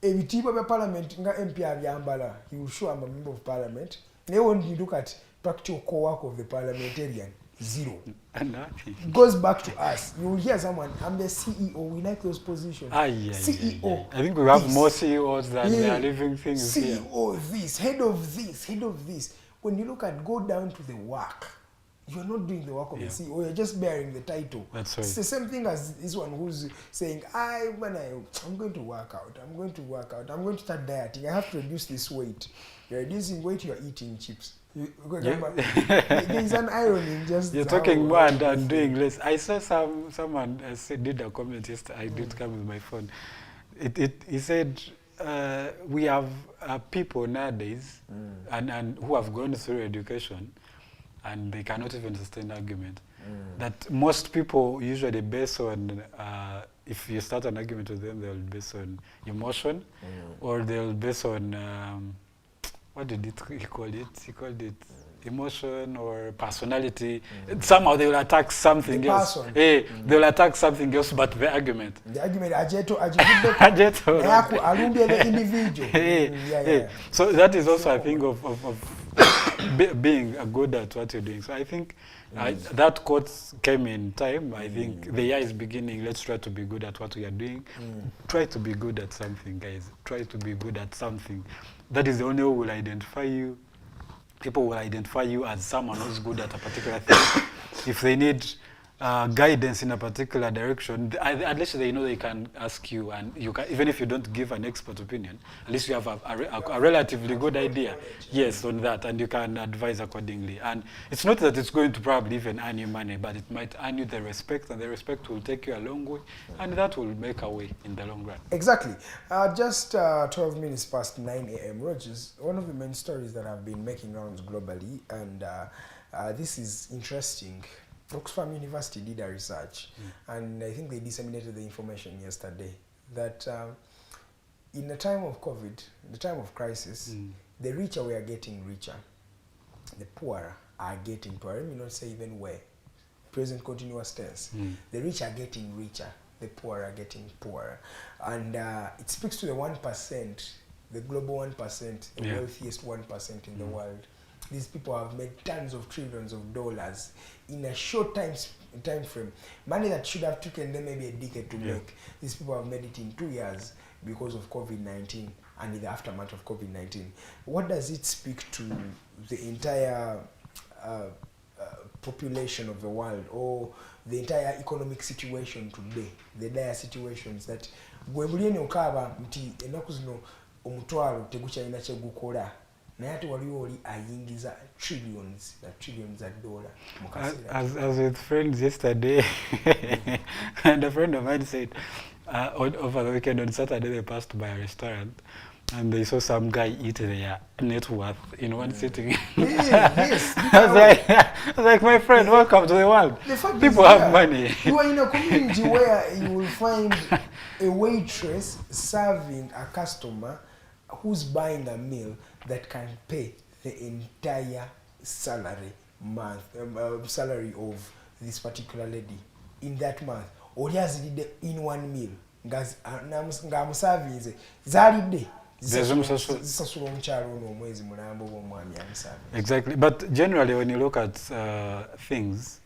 If you of Parliament, you will show I'm a member of Parliament. Then when you look at practical co-work of the parliamentarian, zero. It goes back to us. You will hear someone, I'm the CEO, we like those positions. CEO. I think we have more CEOs than they are living things here. CEO this, head of this, head of this. When you look at, go down to the work, you're not doing the work of the CEO, you're just bearing the title. That's right. It's the same thing as this one who's saying, I'm going to work out, I'm going to start dieting, I have to reduce this weight. You're reducing weight, you're eating chips. There's an irony in just you're talking more and doing less. I saw someone did a comment yesterday. I did come with my phone. He said we have people nowadays and who have gone through education and they cannot even sustain argument. That most people usually base on if you start an argument with them, they'll base on emotion or they'll base on what did he call it? He called it emotion or personality. Somehow they will attack something else. They will attack something else, but the argument. The argument, So that is also a thing of being good at what you're doing. So I think that quote came in time. I think the year is beginning. Let's try to be good at what we are doing. Try to be good at something, guys. Try to be good at something. That is the only way we'll identify you. People will identify you as someone who's good at a particular thing. If they need guidance in a particular direction, at least they know they can ask you, and you can, even if you don't give an expert opinion, at least you have a relatively good idea, yes, on that, and you can advise accordingly. And it's not that it's going to probably even earn you money, but it might earn you the respect, and the respect will take you a long way, and that will make a way in the long run. Exactly. Just 12 minutes past 9 a.m. Rogers, one of the main stories that have been making rounds globally, and this is interesting. Oxfam University did a research, and I think they disseminated the information yesterday that in the time of COVID, the time of crisis, the richer we are getting richer, the poorer are getting poorer. Let me not say even where. Present continuous tense. The rich are getting richer, the poor are getting poorer. And it speaks to the 1%, the global 1%, the wealthiest 1% in the world. These people have made tons of trillions of dollars in a short time frame. Money that should have taken them maybe a decade to make. These people have made it in 2 years because of COVID-19 and in the aftermath of COVID-19. What does it speak to the entire population of the world, or the entire economic situation today, the dire situations that gwebuleni okaba mti enaku zino omutwalo tegukyalina kyegukola naye ate waliwo oli ayingiza trillions of dollars. As with friends yesterday, and a friend of mine said over the weekend on Saturday they passed by a restaurant and they saw some guy eat their net worth in one sitting. Yes. I was like, my friend, welcome to the world. People have money. You are in a community where you will find a waitress serving a customer who's buying a meal that can pay the entire salary of this particular lady in that month. Or has it in one meal. Exactly, but generally when you look at things,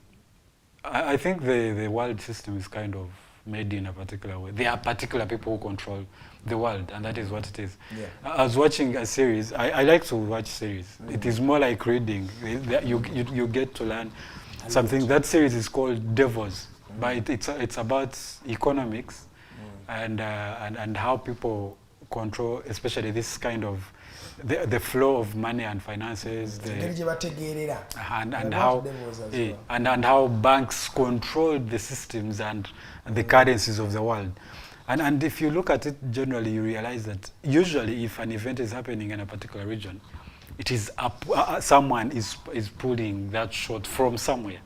I think the world system is kind of made in a particular way. There are particular people who control the world, and that is what it is. I was watching a series. I like to watch series. It is more like reading. You get to learn something. That series is called Devils, but it's about economics and how people control, especially this kind of the flow of money and finances, and how banks control the systems and the currencies of the world. And if you look at it generally, you realize that usually if an event is happening in a particular region, it is someone is pulling that shot from somewhere,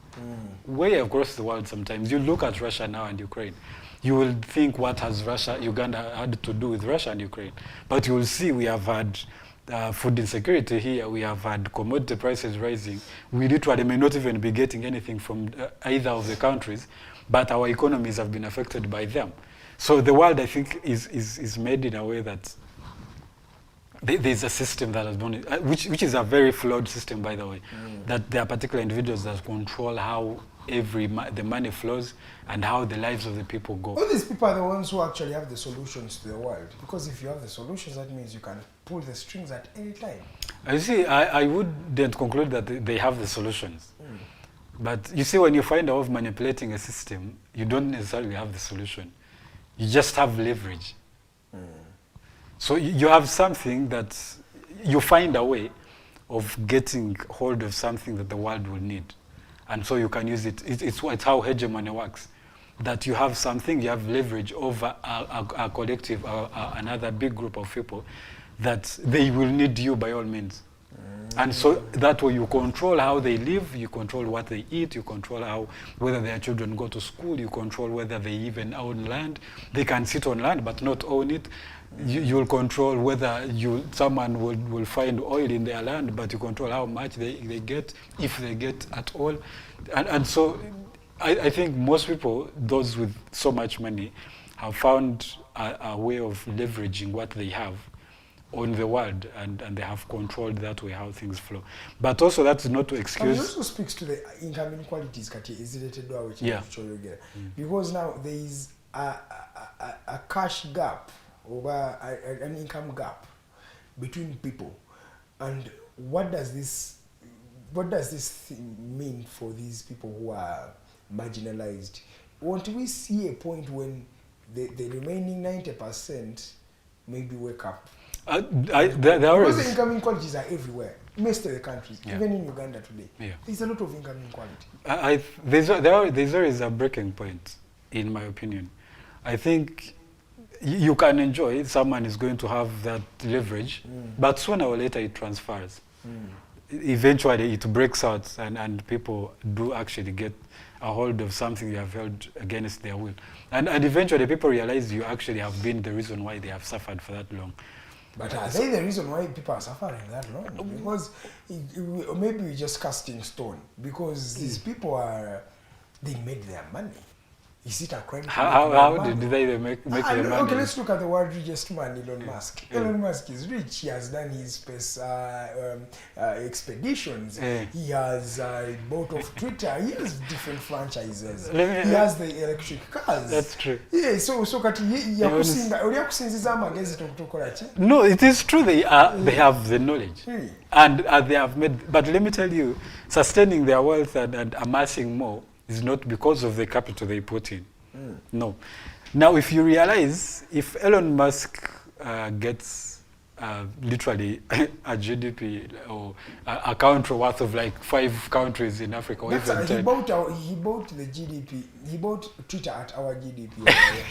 way across the world. Sometimes you look at Russia now and Ukraine, you will think, what has Uganda had to do with Russia and Ukraine? But you will see we have had food insecurity here, we have had commodity prices rising. We literally may not even be getting anything from either of the countries, but our economies have been affected by them. So the world, I think, is made in a way that there's a system that has been, which is a very flawed system, by the way, that there are particular individuals that control how the money flows and how the lives of the people go. All these people are the ones who actually have the solutions to the world. Because if you have the solutions, that means you can pull the strings at any time. You see, I wouldn't conclude that they have the solutions. But you see, when you find out manipulating a system, you don't necessarily have the solution. You just have leverage. So you have something that you find a way of getting hold of something that the world will need. And so you can use it. It's how hegemony works. That you have something, you have leverage over a collective, another big group of people, that they will need you by all means. And so that way you control how they live, you control what they eat, you control whether their children go to school, you control whether they even own land. They can sit on land but not own it. You'll control whether someone will find oil in their land, but you control how much they get, if they get at all. And so I think most people, those with so much money, have found a way of leveraging what they have on the world, and they have controlled that way how things flow. But also that's not to excuse. It also speaks to the income inequalities, because now there is a cash gap, over an income gap between people. And what does this mean for these people who are marginalized. Won't we see a point when the remaining 90% maybe wake up? Because the income inequalities are everywhere, most of the countries, even in Uganda today. There's a lot of income inequality. There's always a breaking point, in my opinion. I think you can enjoy it, someone is going to have that leverage, but sooner or later it transfers. Eventually it breaks out and people do actually get a hold of something you have held against their will. And eventually people realize you actually have been the reason why they have suffered for that long. But are they the reason why people are suffering that long? Because maybe we're just casting stone. Because these people they made their money. Is it a crime? How did they make their money? Okay, let's look at the world richest man, Elon Musk. Elon Musk is rich. He has done his space expeditions. He has bought off Twitter. He has different franchises. He has the electric cars. That's true. Yeah, so kati no, it is true they have the knowledge. And they have made, but let me tell you, sustaining their wealth and amassing more is not because of the capital they put in. No. Now, if you realize, if Elon Musk gets literally a GDP or a country worth of like 5 countries in Africa, or even 10. He bought the GDP. He bought Twitter at our GDP.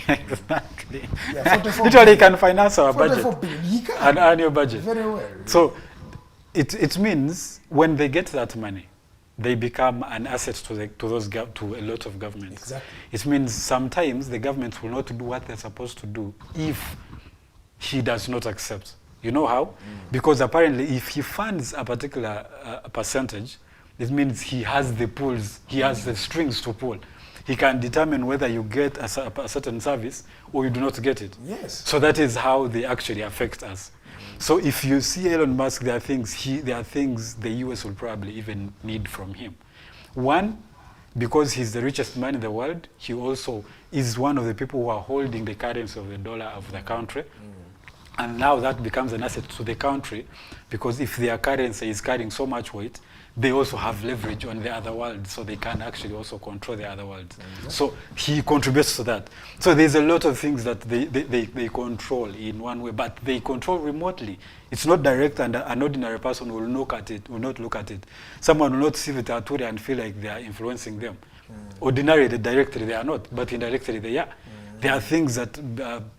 Exactly. Yeah, literally, he can finance our budget. He can. An annual budget. Very well. So, it means when they get that money, they become an asset to a lot of governments. Exactly. It means sometimes the government will not do what they're supposed to do if he does not accept. You know how? Because apparently if he funds a particular percentage, it means he has the pulls, he has the strings to pull. He can determine whether you get a certain service or you do not get it. Yes. So that is how they actually affect us. So if you see Elon Musk, there are things the US will probably even need from him. One, because he's the richest man in the world, he also is one of the people who are holding the currency of the dollar of the country. And now that becomes an asset to the country, because if their currency is carrying so much weight, they also have leverage on the other world, so they can actually also control the other world. Exactly. So he contributes to that. So there's a lot of things that they control in one way, but they control remotely. It's not direct, and an ordinary person will not look at it. Someone will not see the tattoo and feel like they are influencing them. Ordinarily, directly they are not, but indirectly they are. There are things that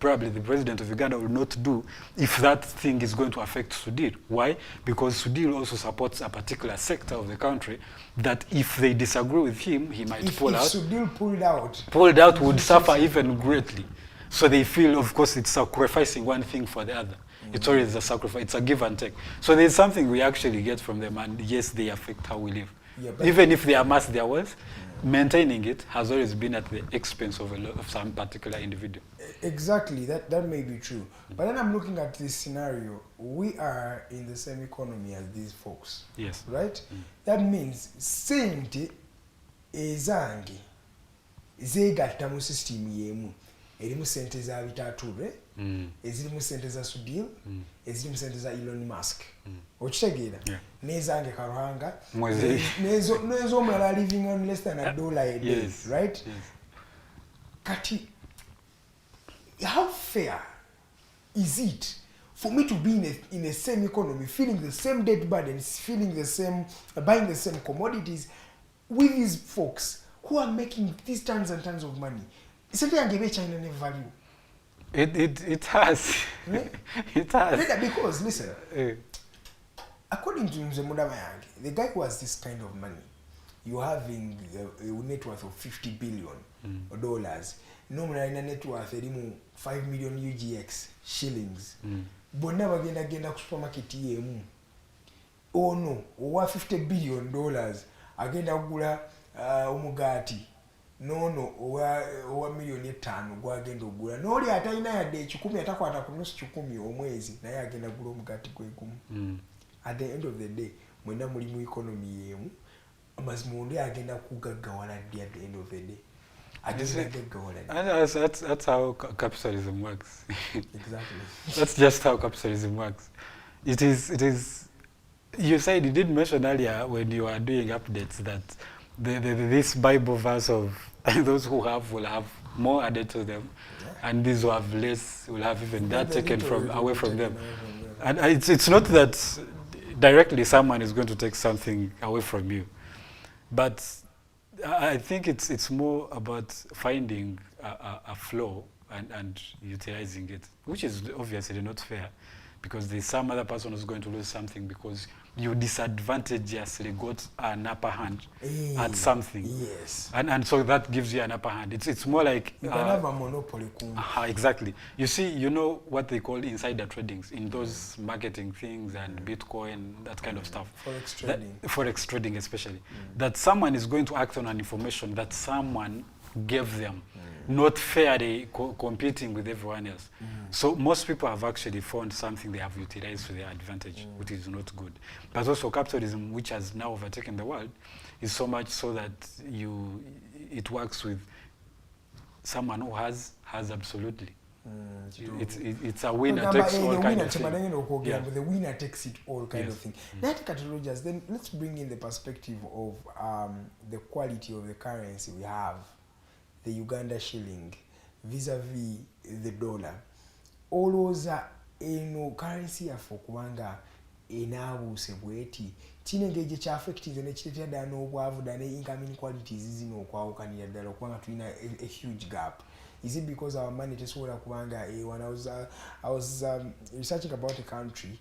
probably the president of Uganda will not do if that thing is going to affect Sudil. Why? Because Sudil also supports a particular sector of the country that if they disagree with him, he might pull out. If Sudil pulled out would suffer even greatly. So they feel, of course, it's sacrificing one thing for the other. It's always a sacrifice. It's a give and take. So there's something we actually get from them, and yes, they affect how we live. Yeah, even if they amass their wealth, maintaining it has always been at the expense of some particular individual. Exactly, that may be true. But then I'm looking at this scenario. We are in the same economy as these folks. Yes. Right? That means sente ezange zegatta mu system yemu. Erimu sente za bitature, ezirimu sente za Sudil, ezirimu sente za Elon Musk. Okitegeera? Nezange Karuhanga, nezo omulala living on less than $1 a day, yes. Right? Yes. Kati, how fair is it for me to be in the same economy, feeling the same debt burdens, feeling the same, buying the same commodities with these folks who are making these tons and tons of money? China never value. It has. It has. Because listen, according to Nnabe, the guy who has this kind of money, you having a net worth of $50 billion. Normally, a net worth of 5 million UGX shillings. But never genda ku supermarket yemu. Oh no, over $50 billion. Agenda kugula omugati. No, owa million 5 gwagenda ogula. Noli atalina yadde 10 atakwata ku nusu 10 omwezi naye agenda gula omugati gwe gumu. At the end of the day, mwena muli mu economy yemu, amazimundi agenda kugaggawala at the end of the day. That's how capitalism works. Exactly. That's just how capitalism works. It is. You said, you did mention earlier when you were doing updates that this Bible verse of those who have will have more added to them, and these who have less will have even that taken away from them. And it's not that directly someone is going to take something away from you, but I think it's more about finding a flow and utilizing it, which is obviously not fair, because there's some other person who's going to lose something because you disadvantageously got an upper hand at something. Yes. And so that gives you an upper hand. It's more like... You can have a monopoly. Exactly. You see, you know what they call insider tradings in those marketing things and Bitcoin, that kind of stuff. Forex trading. Forex trading especially. That someone is going to act on an information that someone gave them, not fairly competing with everyone else. So most people have actually found something they have utilized to their advantage, which is not good. But also capitalism, which has now overtaken the world, is so much so that it works with someone who has absolutely. It's a winner takes all kind of thing. Yeah. The winner takes it all kind of thing. That Rogers, then let's bring in the perspective of the quality of the currency we have. The Uganda shilling vis-a-vis the dollar. All those currency yafu kubanga enaabuse bweti kinengeje kya affecting ne kitetera ddala n'obwavu ddala ne income inequalities zino okwawukanira ddala kubanga tulina a huge gap. Is it because our money tesobola kubanga when I was researching about a country,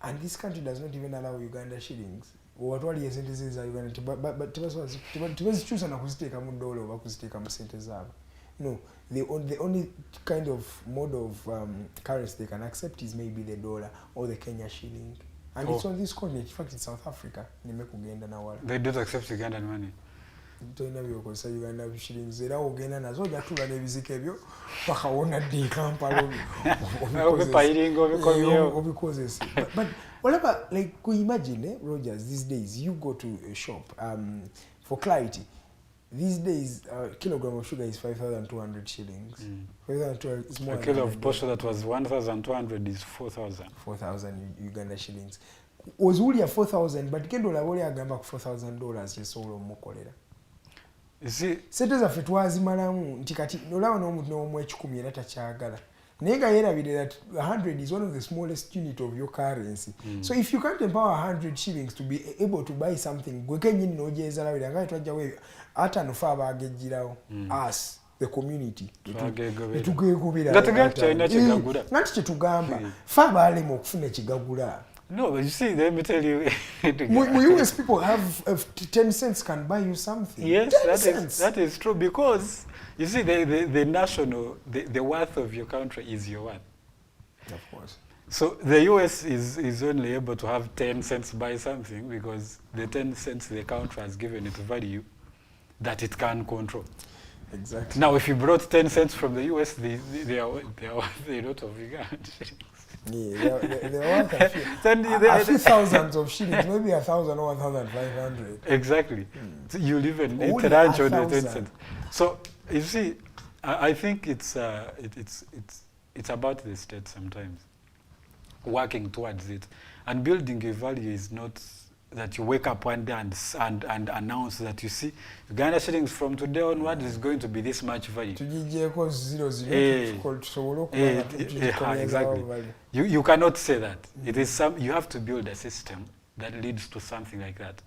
and this country does not even allow Uganda shillings. Watwali sente za Uganda but tebazikyusa na kuziteeka mu dola oba kuziteeka mu sente zaabwe. No, the only kind of mode of currency they can accept is maybe the dollar or the Kenya shilling. And it's on this continent. In fact, it's South Africa. They don't accept Ugandan money. Because Uganda shillings era ogenda nazo jatula n'ebizike byo paka wona dde Kampala because but whatever, like we imagine Rogers, these days you go to a shop for clarity. These days, a kilogram of sugar is 5,200 shillings. 5,200 is more. A kilo of posho that was 1,200 is 4,000. 4,000 Uganda shillings. Was only 4,000, but kendo la wole agamba ku $4,000 yesolo mukolera. You see, sente zaffe twazimalamu nti kati olaba n'omuntu n'omu ekikumi era takyagala. Naye nga yeerabire that 100 is one of the smallest unit of your currency. So if you can't empower 100 shillings to be able to buy something, gwe kennyini n'ogyezalabira nga twajjawo atano fe abagejjirawo us the community netugegobera nga kyetugamba fe abaalema okufuna ekigagula. No, but you see, let me tell you. US people have 10 cents can buy you something. Yes, that is true, because you see, the national, the worth of your country is your worth. Of course. So the US is only able to have 10 cents buy something because the 10 cents the country has given it value that it can control. Exactly. Now, if you brought 10 cents from the US, they are worth a lot of Uganda. Yeah, they're worth a few thousands of shillings, maybe 1,000 or 1,500. Exactly. So you'll even eat lunch on the 10 cents. So you see, I think it's about the state sometimes, working towards it, and building a value is not that you wake up one day and announce that you see Uganda shillings from today onward is going to be this much value. Exactly. You cannot say that. It is you have to build a system that leads to something like that.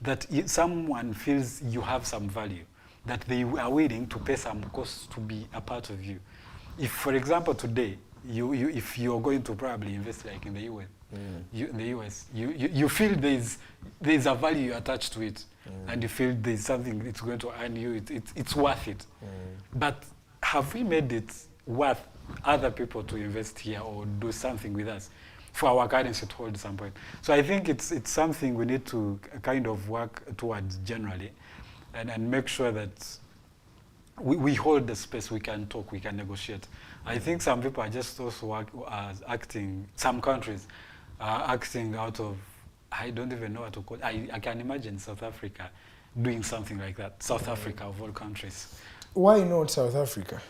That someone feels you have some value, that they are willing to pay some costs to be a part of you. If, for example, today, if you're going to probably invest like in the US, in the US, you feel there's a value attached to it, and you feel there's something it's going to earn you, it's worth it. But have we made it worth other people to invest here or do something with us for our currency to hold some point? So I think it's something we need to kind of work towards generally, and make sure that we hold the space, we can talk, we can negotiate. I think some people are just also acting, some countries are acting out of, I don't even know what to call it. I can imagine South Africa doing something like that. South Africa of all countries. Why not South Africa?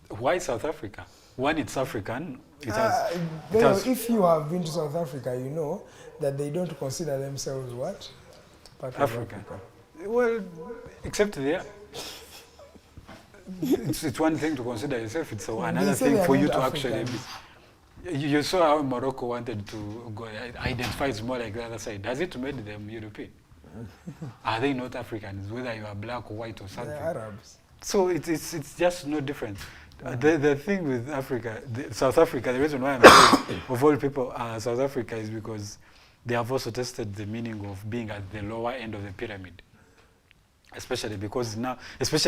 Why South Africa? One, it's African. If you have been to South Africa, you know that they don't consider themselves what? Part of Africa. Well, Except there, it's one thing to consider yourself, it's another They say thing we are for you not to actually Africans. be. You saw how Morocco wanted to go, identify it's more like the other side. Has it made them European? Are they not Africans, whether you are black or white or something? They're Arabs. So it's just no different. The thing with Africa, South Africa, the reason why I'm saying of all people South Africa is because they have also tested the meaning of being at the lower end of the pyramid. Especially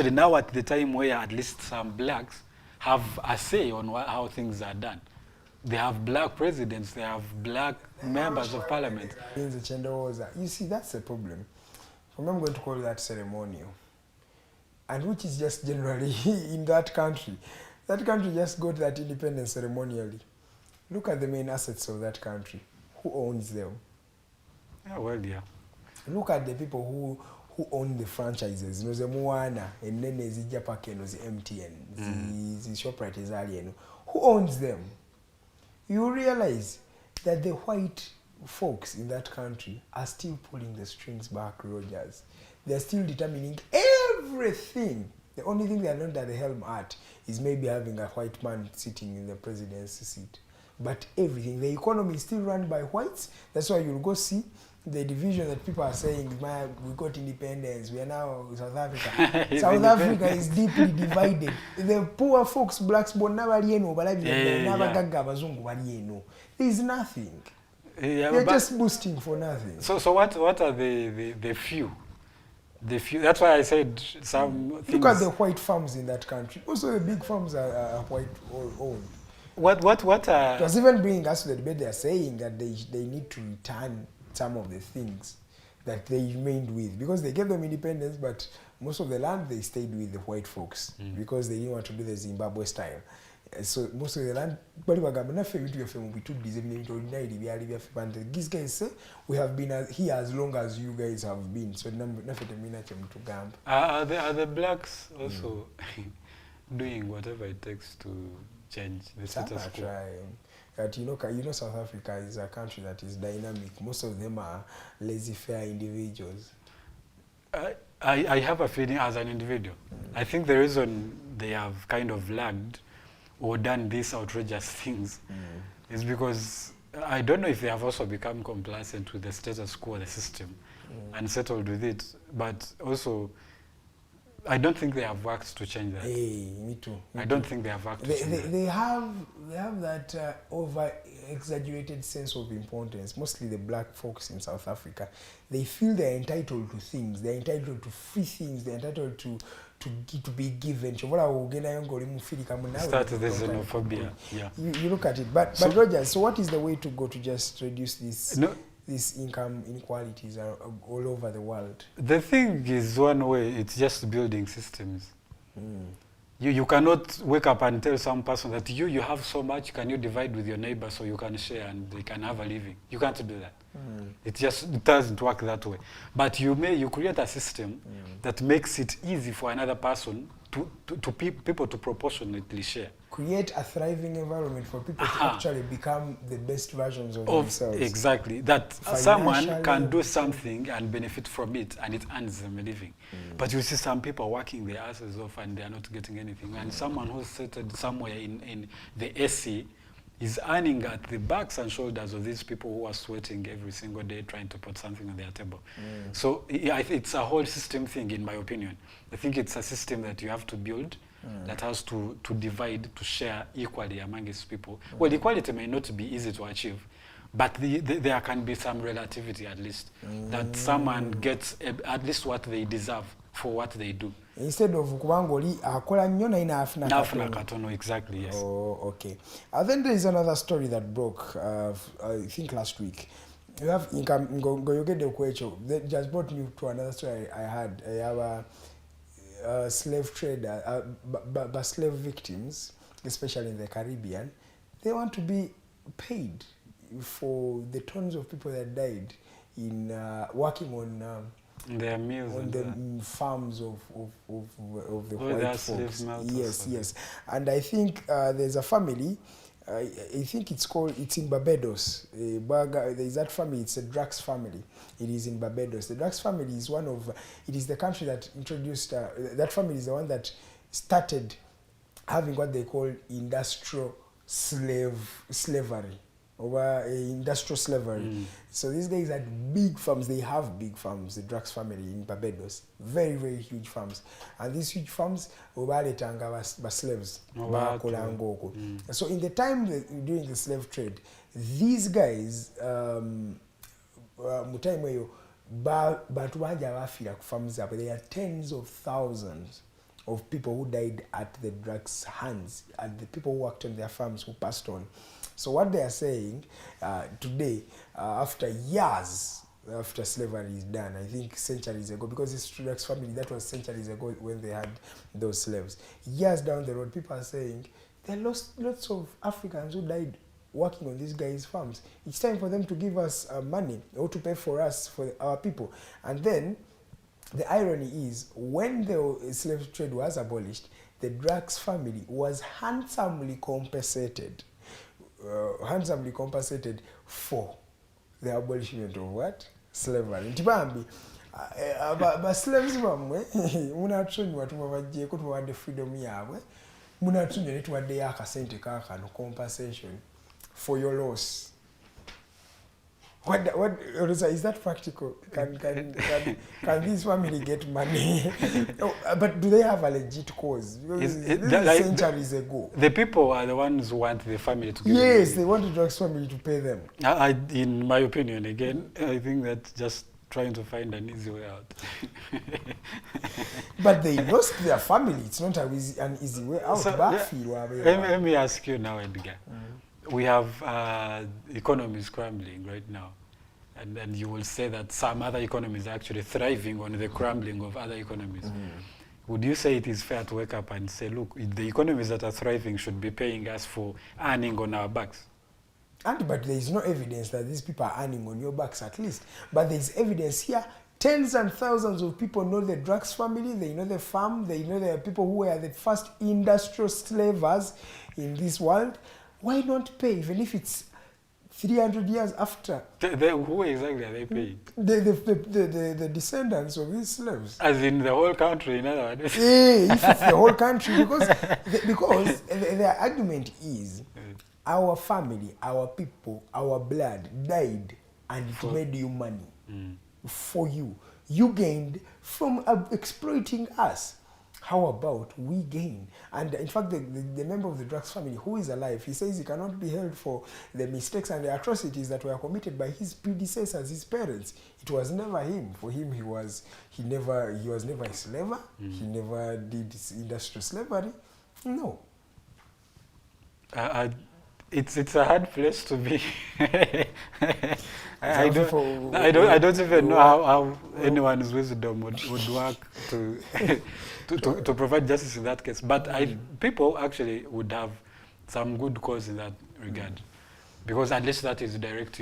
now at the time where at least some blacks have a say on how things are done. They have black presidents, they have black members of parliament. You see, that's the problem. I'm going to call that ceremonial. And which is just generally in that country. That country just got that independence ceremonially. Look at the main assets of that country. Who owns them? Yeah, well, yeah. Look at the people who own the franchises. No, the Moana, and then there's the Japake, no, the MTN, the Shoprite is alien. Who owns them? You realize that the white folks in that country are still pulling the strings back, Rogers. They're still determining everything. The only thing they are not at the helm at is maybe having a white man sitting in the presidency seat. But everything, the economy is still run by whites. That's why you'll go see the division that people are saying, we got independence, we are now South Africa. South Africa is deeply divided. The poor folks, blacks, there's nothing. Yeah, They're just boosting for nothing. So what are the few? The few. That's why I said some things. Look at the white farms in that country. Also, the big farms are white owned. What are... It was even bringing us to the debate. They are saying that they need to return some of the things that they remained with, because they gave them independence, but most of the land they stayed with the white folks because they didn't want to do the Zimbabwe style. So most of the land, these guys say we have been here as long as you guys have been. So are the blacks also doing whatever it takes to change the status quo? That you know South Africa is a country that is dynamic. Most of them are laissez-faire individuals. I have a feeling as an individual. I think the reason they have kind of lagged or done these outrageous things is because I don't know if they have also become complacent with the status quo, the system, and settled with it. But also, I don't think they have worked to change that. Hey, me too. I don't think they have worked to change that. They have that over-exaggerated sense of importance. Mostly the black folks in South Africa. They feel they're entitled to things. They're entitled to free things. They're entitled to be given. Start with the xenophobia. Yeah. You look at it. But Rogers, so what is the way to go to just reduce this? These income inequalities are all over the world. The thing is, one way, it's just building systems. You cannot wake up and tell some person that you have so much, can you divide with your neighbor so you can share and they can have a living? You can't do that. It doesn't work that way. But you create a system that makes it easy for another person people to proportionately share. Create a thriving environment for people to actually become the best versions of themselves. Exactly. That someone can do something and benefit from it and it earns them a living. But you see some people working their asses off and they are not getting anything. And someone who's seated somewhere in the AC is earning at the backs and shoulders of these people who are sweating every single day trying to put something on their table. So it's a whole system thing, in my opinion. I think it's a system that you have to build that has to divide, to share equally among its people. Well, equality may not be easy to achieve, but there can be some relativity at least, that someone gets at least what they deserve for what they do. Instead of kubangoli akola nnyo na ina afuna katono, exactly, yes. Oh, okay. Then there is another story that broke, I think last week. You have income ngoyogede kwecho. That just brought me to another story I had. I have a slave trader, but slave victims, especially in the Caribbean, they want to be paid for the tons of people that died in working on their meals on the farms of the white folks. Yes. And I think there's a family I think it's in Barbados. There is that family, it's a Drax family. It is in Barbados. The Drax family is it is the country that introduced, that family is the one that started having what they call industrial slavery. Industrial slavery. So these guys had big farms. They have big farms, the Drax family in Barbados. Very, very huge farms. And these huge farms, slaves. So in the time during the slave trade, these guys, there are tens of thousands of people who died at the Drax hands, and the people who worked on their farms who passed on. So what they are saying today, after years after slavery is done, I think centuries ago, because it's Drax family, that was centuries ago when they had those slaves. Years down the road, people are saying there are lots of Africans who died working on these guys' farms. It's time for them to give us money or to pay for us, for our people. And then the irony is, when the slave trade was abolished, the Drax family was handsomely compensated for the abolishment of what? Slavery. Ntibambi, slaves bamwe munatonywa tubabajjeko tubawadde freedom yaabwe, munatonywa ne tuwaddeyo akasente kaakano compensation for your loss. What is that practical? Can this family get money? But do they have a legit cause? This is centuries ago. The people are the ones who want the family to give Yes, them. they want the Drax family to pay them. In my opinion, again, I think that's just trying to find an easy way out. But they lost their family. It's not an easy way out. So, let me ask you now, Edgar. We have economies crumbling right now, and you will say that some other economies are actually thriving on the crumbling of other economies. Would you say it is fair to wake up and say, look, the economies that are thriving should be paying us for earning on our backs? But there is no evidence that these people are earning on your backs, at least. But there is evidence here. Tens and thousands of people know the Drax family, they know the farm, they know the people who were the first industrial slavers in this world. Why not pay, even if it's 300 years after? Who exactly are they paying? The descendants of these slaves. As in the whole country, in other words? Yeah, if it's the whole country, because their argument is, our family, our people, our blood died, and it made you money for you. You gained from exploiting us. How about we gain? And in fact, the member of the Drax family who is alive, he says he cannot be held for the mistakes and the atrocities that were committed by his predecessors, his parents. It was never him. For him, he was never a slaver. He never did industrial slavery. No. It's a hard place to be. I don't even know how anyone's wisdom would work to provide justice in that case. But people actually would have some good cause in that regard, because at least that is direct,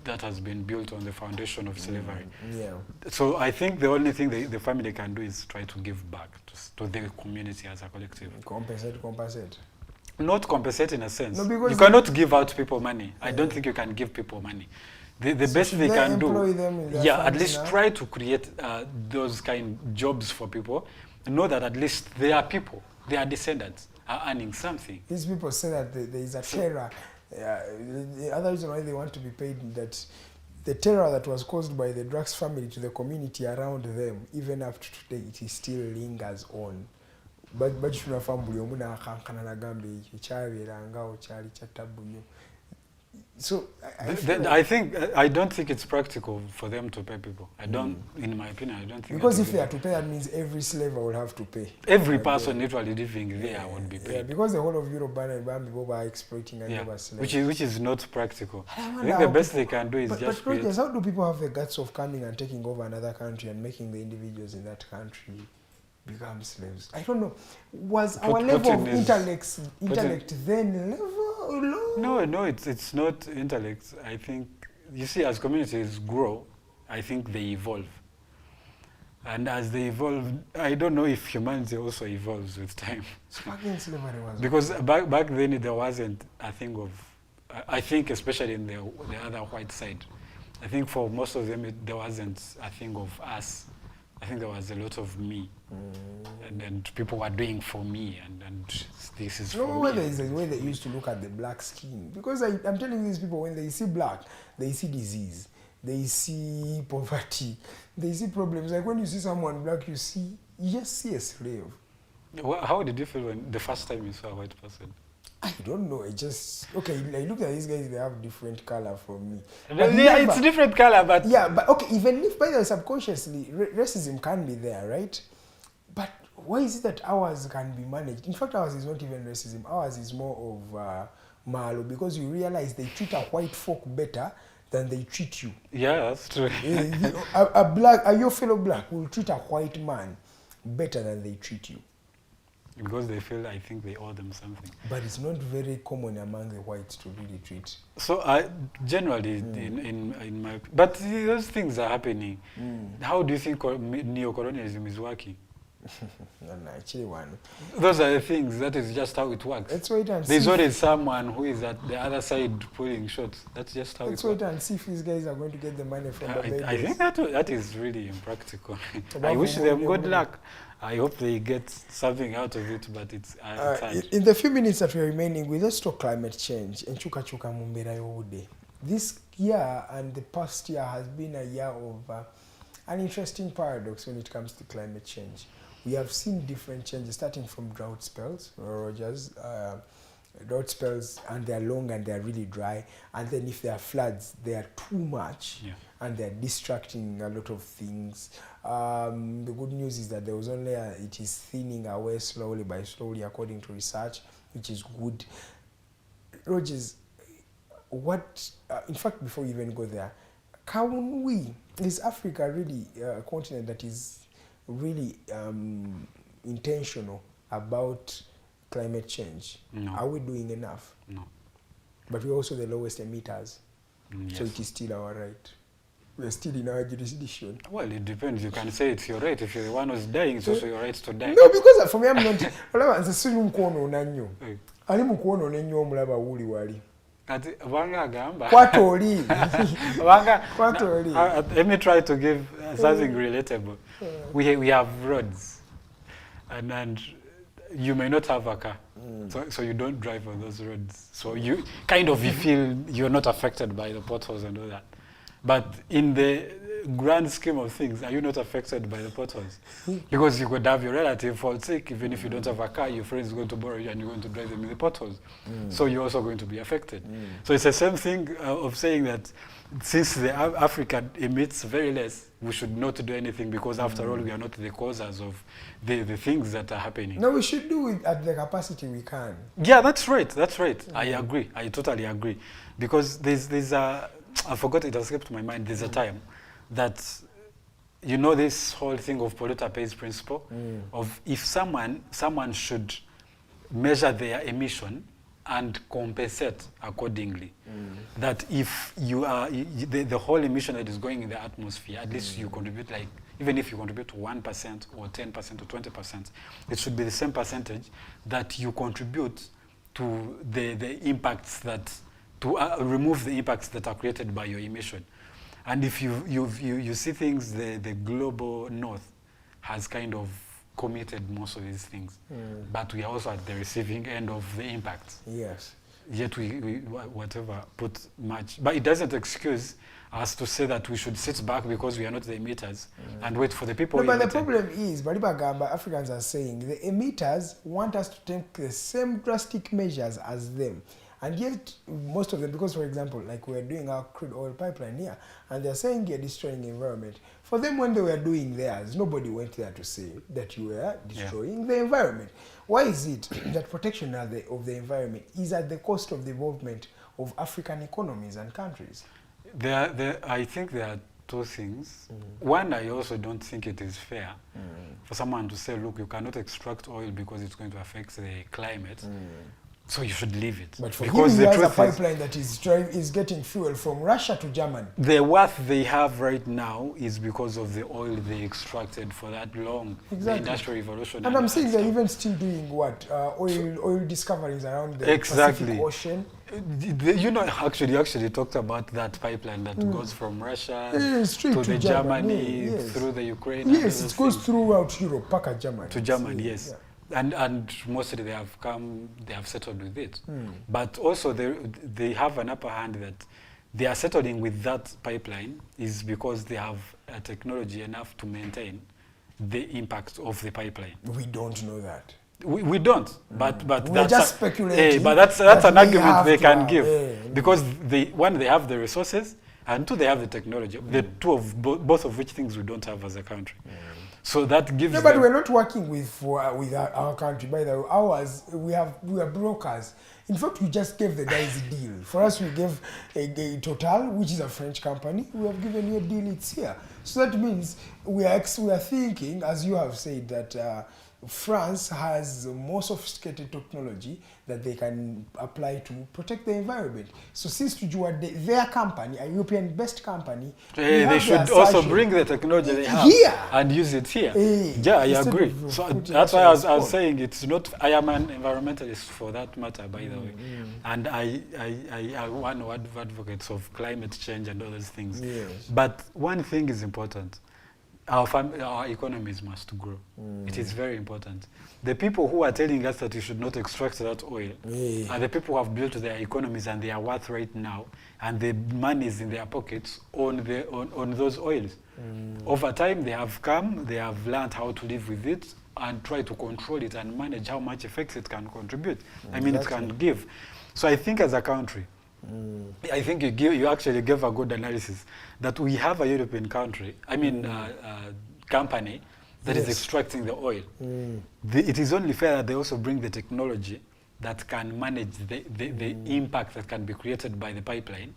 that has been built on the foundation of slavery. Yeah. So I think the only thing the family can do is try to give back to the community as a collective. Compensate. Not compensate in a sense. No, because you cannot give out people money. I don't think you can give people money. The best they can do, at least try to create those kind of jobs for people. Know that at least they are people, their descendants are earning something. These people say that there is a terror. The other reason why they want to be paid, that the terror that was caused by the Drax family to the community around them, even up to today, it still lingers on. But so I don't think it's practical for them to pay people. In my opinion, I don't think. Because if they are to pay, that means every slaver will have to pay. Every person literally living there would be paid. Yeah, because the whole of Europe are exploiting and which is not practical. I think the best they can do is just. But how do people have the guts of coming and taking over another country and making the individuals in that country become slaves? I don't know. Was our level of intellect then low? No, it's not intellect. I think, you see, as communities grow, I think they evolve. And as they evolve, I don't know if humanity also evolves with time. Back then, slavery was Because back then there wasn't a thing of, I think especially in the other white side, I think for most of them there wasn't a thing of us. I think there was a lot of me, and people were doing for me, and this is for me. There is a way they used to look at the black skin. Because I'm telling these people, when they see black, they see disease, they see poverty, they see problems. Like when you see someone black, you just see a slave. How did you feel when the first time you saw a white person? I don't know. Okay, I look at these guys, they have different color from me. Yeah, it's different color, but... Yeah, but okay, even if by the way, subconsciously, racism can be there, right? But why is it that ours can be managed? In fact, ours is not even racism. Ours is more of malo, because you realize they treat a white folk better than they treat you. Yeah, that's true. Your fellow black will treat a white man better than they treat you. Because they feel, I think they owe them something. But it's not very common among the whites to really treat. So generally, in my... But those things are happening. How do you think neo-colonialism is working? No, actually one. Those are the things, that is just how it works. Let's wait and see. There's always someone who is at the other side pulling shots. That's just how it works. Let's wait and see if these guys are going to get the money from the babies. I think that is really impractical. I wish them good luck. I hope they get something out of it, but it's hard. In the few minutes that we're remaining, let's talk climate change. This year and the past year has been a year of an interesting paradox when it comes to climate change. We have seen different changes, starting from drought spells, Rogers, drought spells, and they're long and they're really dry. And then if there are floods, they are too much, and they're distracting a lot of things. The good news is that there was only it is thinning away slowly by slowly, according to research, which is good. Rogers, in fact, before we even go there, is Africa really a continent that is really intentional about climate change? No. Are we doing enough? No. But we're also the lowest emitters. Yes. So it is still our right. We're still in our jurisdiction. Well, it depends. You can say it's your right. If you're the one who's dying, it's also your right to die. No, because for me, I'm not. Let me try to give something relatable. We have roads, and you may not have a car, so you don't drive on those roads. So you feel you're not affected by the potholes and all that. But in the grand scheme of things, are you not affected by the potholes? Because you could have your relative fall sick, even if you don't have a car, your friend is going to borrow you and you're going to drive them in the potholes. So you're also going to be affected. So it's the same thing of saying that since Africa emits very less, we should not do anything, because after all, we are not the causes of the things that are happening. No, we should do it at the capacity we can. Yeah, that's right. That's right. I agree. I totally agree. Because there's a... I forgot, it escaped my mind. There's a time that, this whole thing of polluter pays principle, of if someone should measure their emission and compensate accordingly. That if you are, the whole emission that is going in the atmosphere, at least you contribute, like, even if you contribute 1% or 10% or 20%, it should be the same percentage that you contribute to the impacts that, to remove the impacts that are created by your emission. And if you see things, the global north has kind of committed most of these things, but we are also at the receiving end of the impacts. Yes. Yet we put much, but it doesn't excuse us to say that we should sit back because we are not the emitters and wait for the people. No, but the problem is, Africans are saying the emitters want us to take the same drastic measures as them. And yet, most of them, because for example, like we're doing our crude oil pipeline here, and they're saying you're destroying the environment. For them, when they were doing theirs, nobody went there to say that you were destroying the environment. Why is it that protection of the environment is at the cost of the involvement of African economies and countries? I think there are two things. One, I also don't think it is fair for someone to say, look, you cannot extract oil because it's going to affect the climate. So you should leave it. But for because him, he the has a truth pipeline that is getting fuel from Russia to Germany. The worth they have right now is because of the oil they extracted for that long. Exactly. The Industrial Revolution. And I'm saying stuff. they're even still doing what? Oil discoveries around the Exactly. Pacific Ocean. You know, you actually talked about that pipeline that goes from Russia straight to the Germany, yes. through the Ukraine. Yes, it goes throughout Europe, back at Germany. To Germany, yes. Yeah. And mostly they have settled with it. But also they have an upper hand that they are settling with that pipeline is because they have a technology enough to maintain the impact of the pipeline. We don't know that. We don't, but We're that's just speculating. but that's an argument they can give have, because they have the resources and two they have the technology. The two of both of which things we don't have as a country. So that gives. No, but we're not working with our country. By the way, ours we are brokers. In fact, we just gave the guys a deal. For us, we gave a Total, which is a French company. We have given you a deal. It's here. So that means we are thinking, as you have said, that France has more sophisticated technology that they can apply to protect the environment. So since their company, a European-based company, they should also bring the technology they have here and use it here. Yeah, I agree. So that's why I was saying it's not. I am an environmentalist for that matter, by the way, and I one of advocates of climate change and all those things. Yes. But one thing is important. Our economies must grow. It is very important. The people who are telling us that you should not extract that oil are the people who have built their economies and they are worth right now, and the money is in their pockets on those oils. Over time, they have learned how to live with it and try to control it and manage how much effects it can contribute. I mean, it can give. So I think as a country, I think you actually gave a good analysis that we have a European country, company that is extracting the oil. It is only fair that they also bring the technology that can manage the impact that can be created by the pipeline,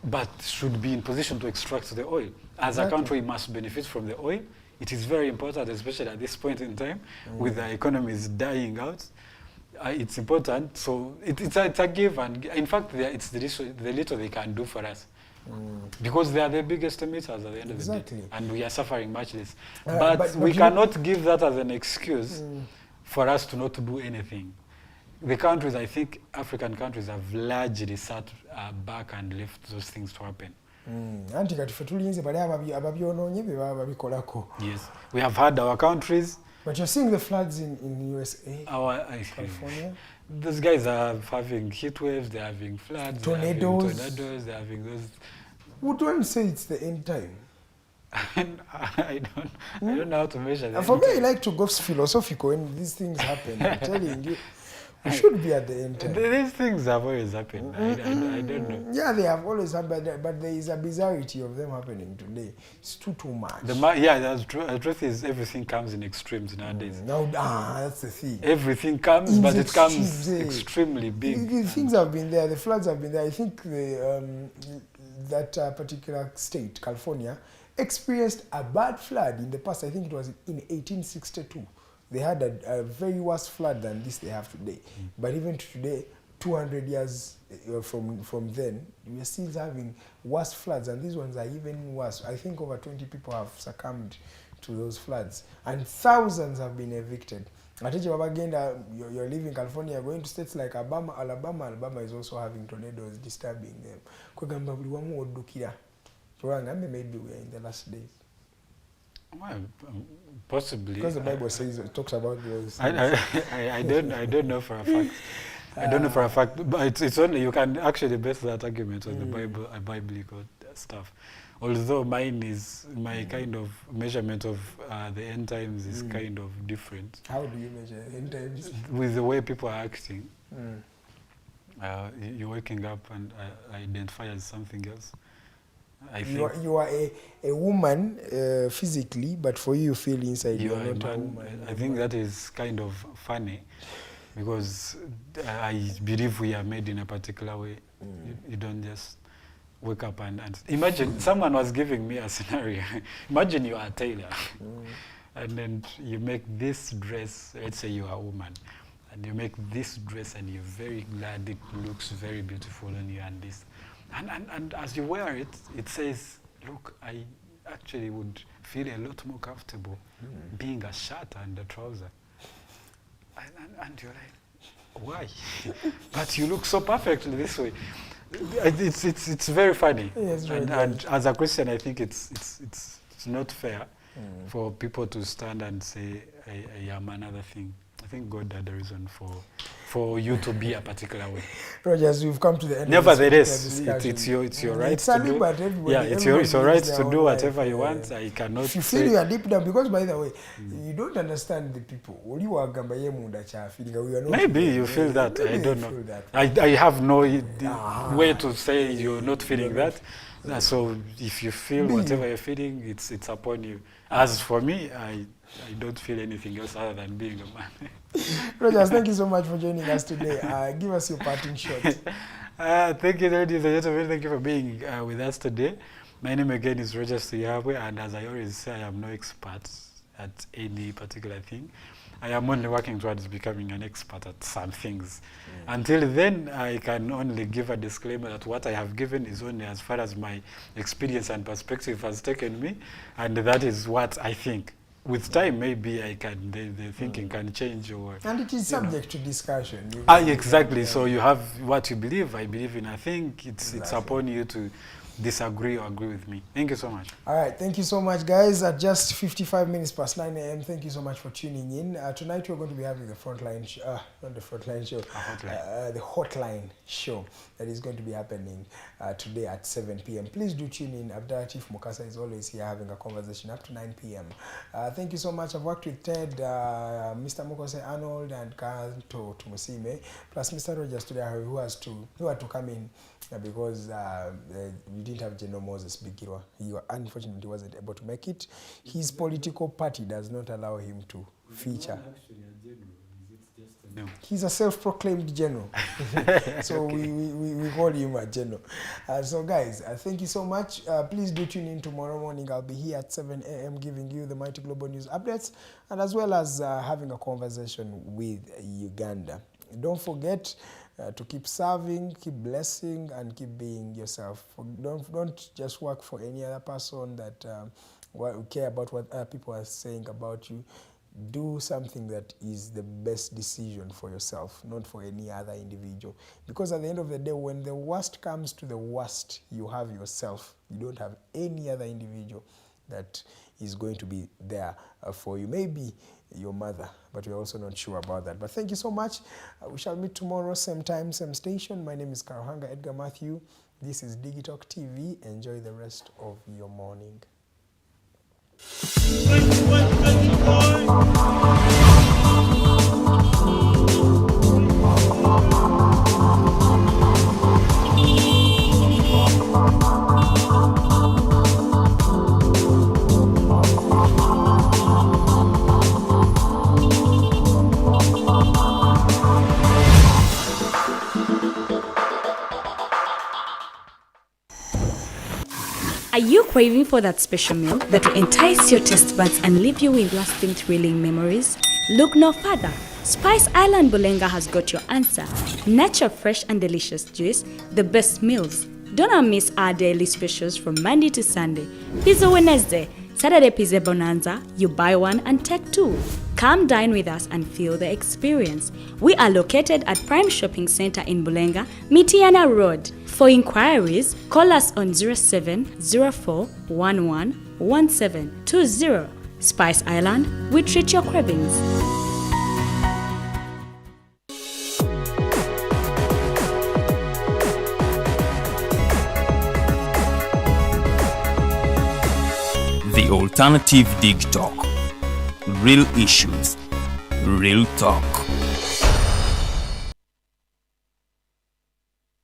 but should be in position to extract the oil. As a country, we must benefit from the oil. It is very important, especially at this point in time, with the economies dying out. It's important, so it's a give, and in fact, it's the little they can do for us, because they are the biggest emitters at the end of the day, and we are suffering much less. But we cannot give that as an excuse for us to not do anything. The countries, I think, African countries have largely sat back and left those things to happen. Yes, we have had our countries. But you're seeing the floods in USA, California. Those guys are having heat waves, they're having floods, tornadoes, they're having those. Would one say it's the end time? I don't know how to measure that. For me, I like to go philosophical when these things happen. I'm telling you, we should be at the end time. These things have always happened. I don't know. Yeah, they have always happened, but there is a bizarrity of them happening today. It's too much. That's true. The truth is, everything comes in extremes nowadays. That's the thing. Everything comes, but it comes extremely big. The things have been there. The floods have been there. I think that particular state, California, experienced a bad flood in the past. I think it was in 1862. They had a very worse flood than this they have today. But even today, 200 years from then, we are still having worse floods, and these ones are even worse. I think over 20 people have succumbed to those floods, and thousands have been evicted. I tell you, you're living in California, you're going to states like Alabama. Alabama is also having tornadoes disturbing them. Maybe we are in the last days. Well, possibly. Because the Bible says it talks about those. I don't know for a fact. I don't know for a fact, but it's only you can actually base that argument on the biblical stuff. Although my kind of measurement of the end times is kind of different. How do you measure end times? With the way people are acting. You're waking up and identify as something else. You are a woman physically, but for you feel inside you are not a woman. I think that is kind of funny, because I believe we are made in a particular way. You don't just wake up and imagine. Someone was giving me a scenario. Imagine you are a tailor, and then you make this dress. Let's say you are a woman, and you make this dress and you're very glad it looks very beautiful on you and this. And as you wear it, it says, look, I actually would feel a lot more comfortable being a shirt and a trouser. And you're like, why? But you look so perfectly this way. It's very funny. Yes, and as a Christian, I think it's not fair for people to stand and say, I am another thing. I think God had a reason for you to be a particular way. Rogers, we've come to the end. Nevertheless, it's your right to do. Yeah, it's your right to do whatever you want. I cannot. If you feel you are deep down, because by the way, you don't understand the people. Maybe you feel that. I don't know. I have no way to say you're not feeling that. So if you feel whatever you're feeling, it's upon you. As for me, I don't feel anything else other than being a man. Rogers, thank you so much for joining us today. Give us your parting shot. Thank you, ladies and gentlemen. Thank you for being with us today. My name again is Rogers Waabwe, and as I always say, I am no expert at any particular thing. I am only working towards becoming an expert at some things. Until then, I can only give a disclaimer that what I have given is only as far as my experience and perspective has taken me, and that is what I think. With time, maybe the thinking can change, or and it is subject to discussion. Exactly. So you have what you believe. I believe in. I think it's upon you to disagree or agree with me. Thank you so much. All right, thank you so much, guys. At just 55 minutes past 9 a.m. Thank you so much for tuning in. Tonight we're going to be having the frontline show, not the frontline show, the hotline show that is going to be happening today at 7 p.m. Please do tune in. Abdallah Chief Mukasa is always here having a conversation up to 9 p.m. Thank you so much. I've worked with Ted, Mr. Mokose Arnold, and Kanto Tumusime, plus Mr. Rogers today, who had to come in because we didn't have General Moses Bigirwa. He unfortunately wasn't able to make it. His political party does not allow him to feature. He's a self-proclaimed general. So we call him a general. So guys, thank you so much. Please do tune in tomorrow morning. I'll be here at 7 a.m. giving you the Mighty Global News updates, and as well as having a conversation with Uganda. Don't forget to keep serving, keep blessing, and keep being yourself. Don't just work for any other person that care about what other people are saying about you. Do something that is the best decision for yourself, not for any other individual. Because at the end of the day, when the worst comes to the worst, you have yourself. You don't have any other individual that is going to be there for you. Maybe your mother, but we're also not sure about that. But thank you so much. We shall meet tomorrow, same time, same station. My name is Karohanga Edgar Matthew. This is Digitalk TV. Enjoy the rest of your morning. Are you craving for that special meal that will entice your taste buds and leave you with lasting thrilling memories? Look no further. Spice Island Bulenga has got your answer. Natural, fresh and delicious juice, the best meals. Don't miss our daily specials from Monday to Sunday. Pizza Wednesday, Saturday Pizza Bonanza, you buy one and take two. Come dine with us and feel the experience. We are located at Prime Shopping Center in Bulenga, Mitiana Road. For inquiries, call us on 0704111720. Spice Island, we treat your cravings. The Alternative Digitalk. Real issues, real talk.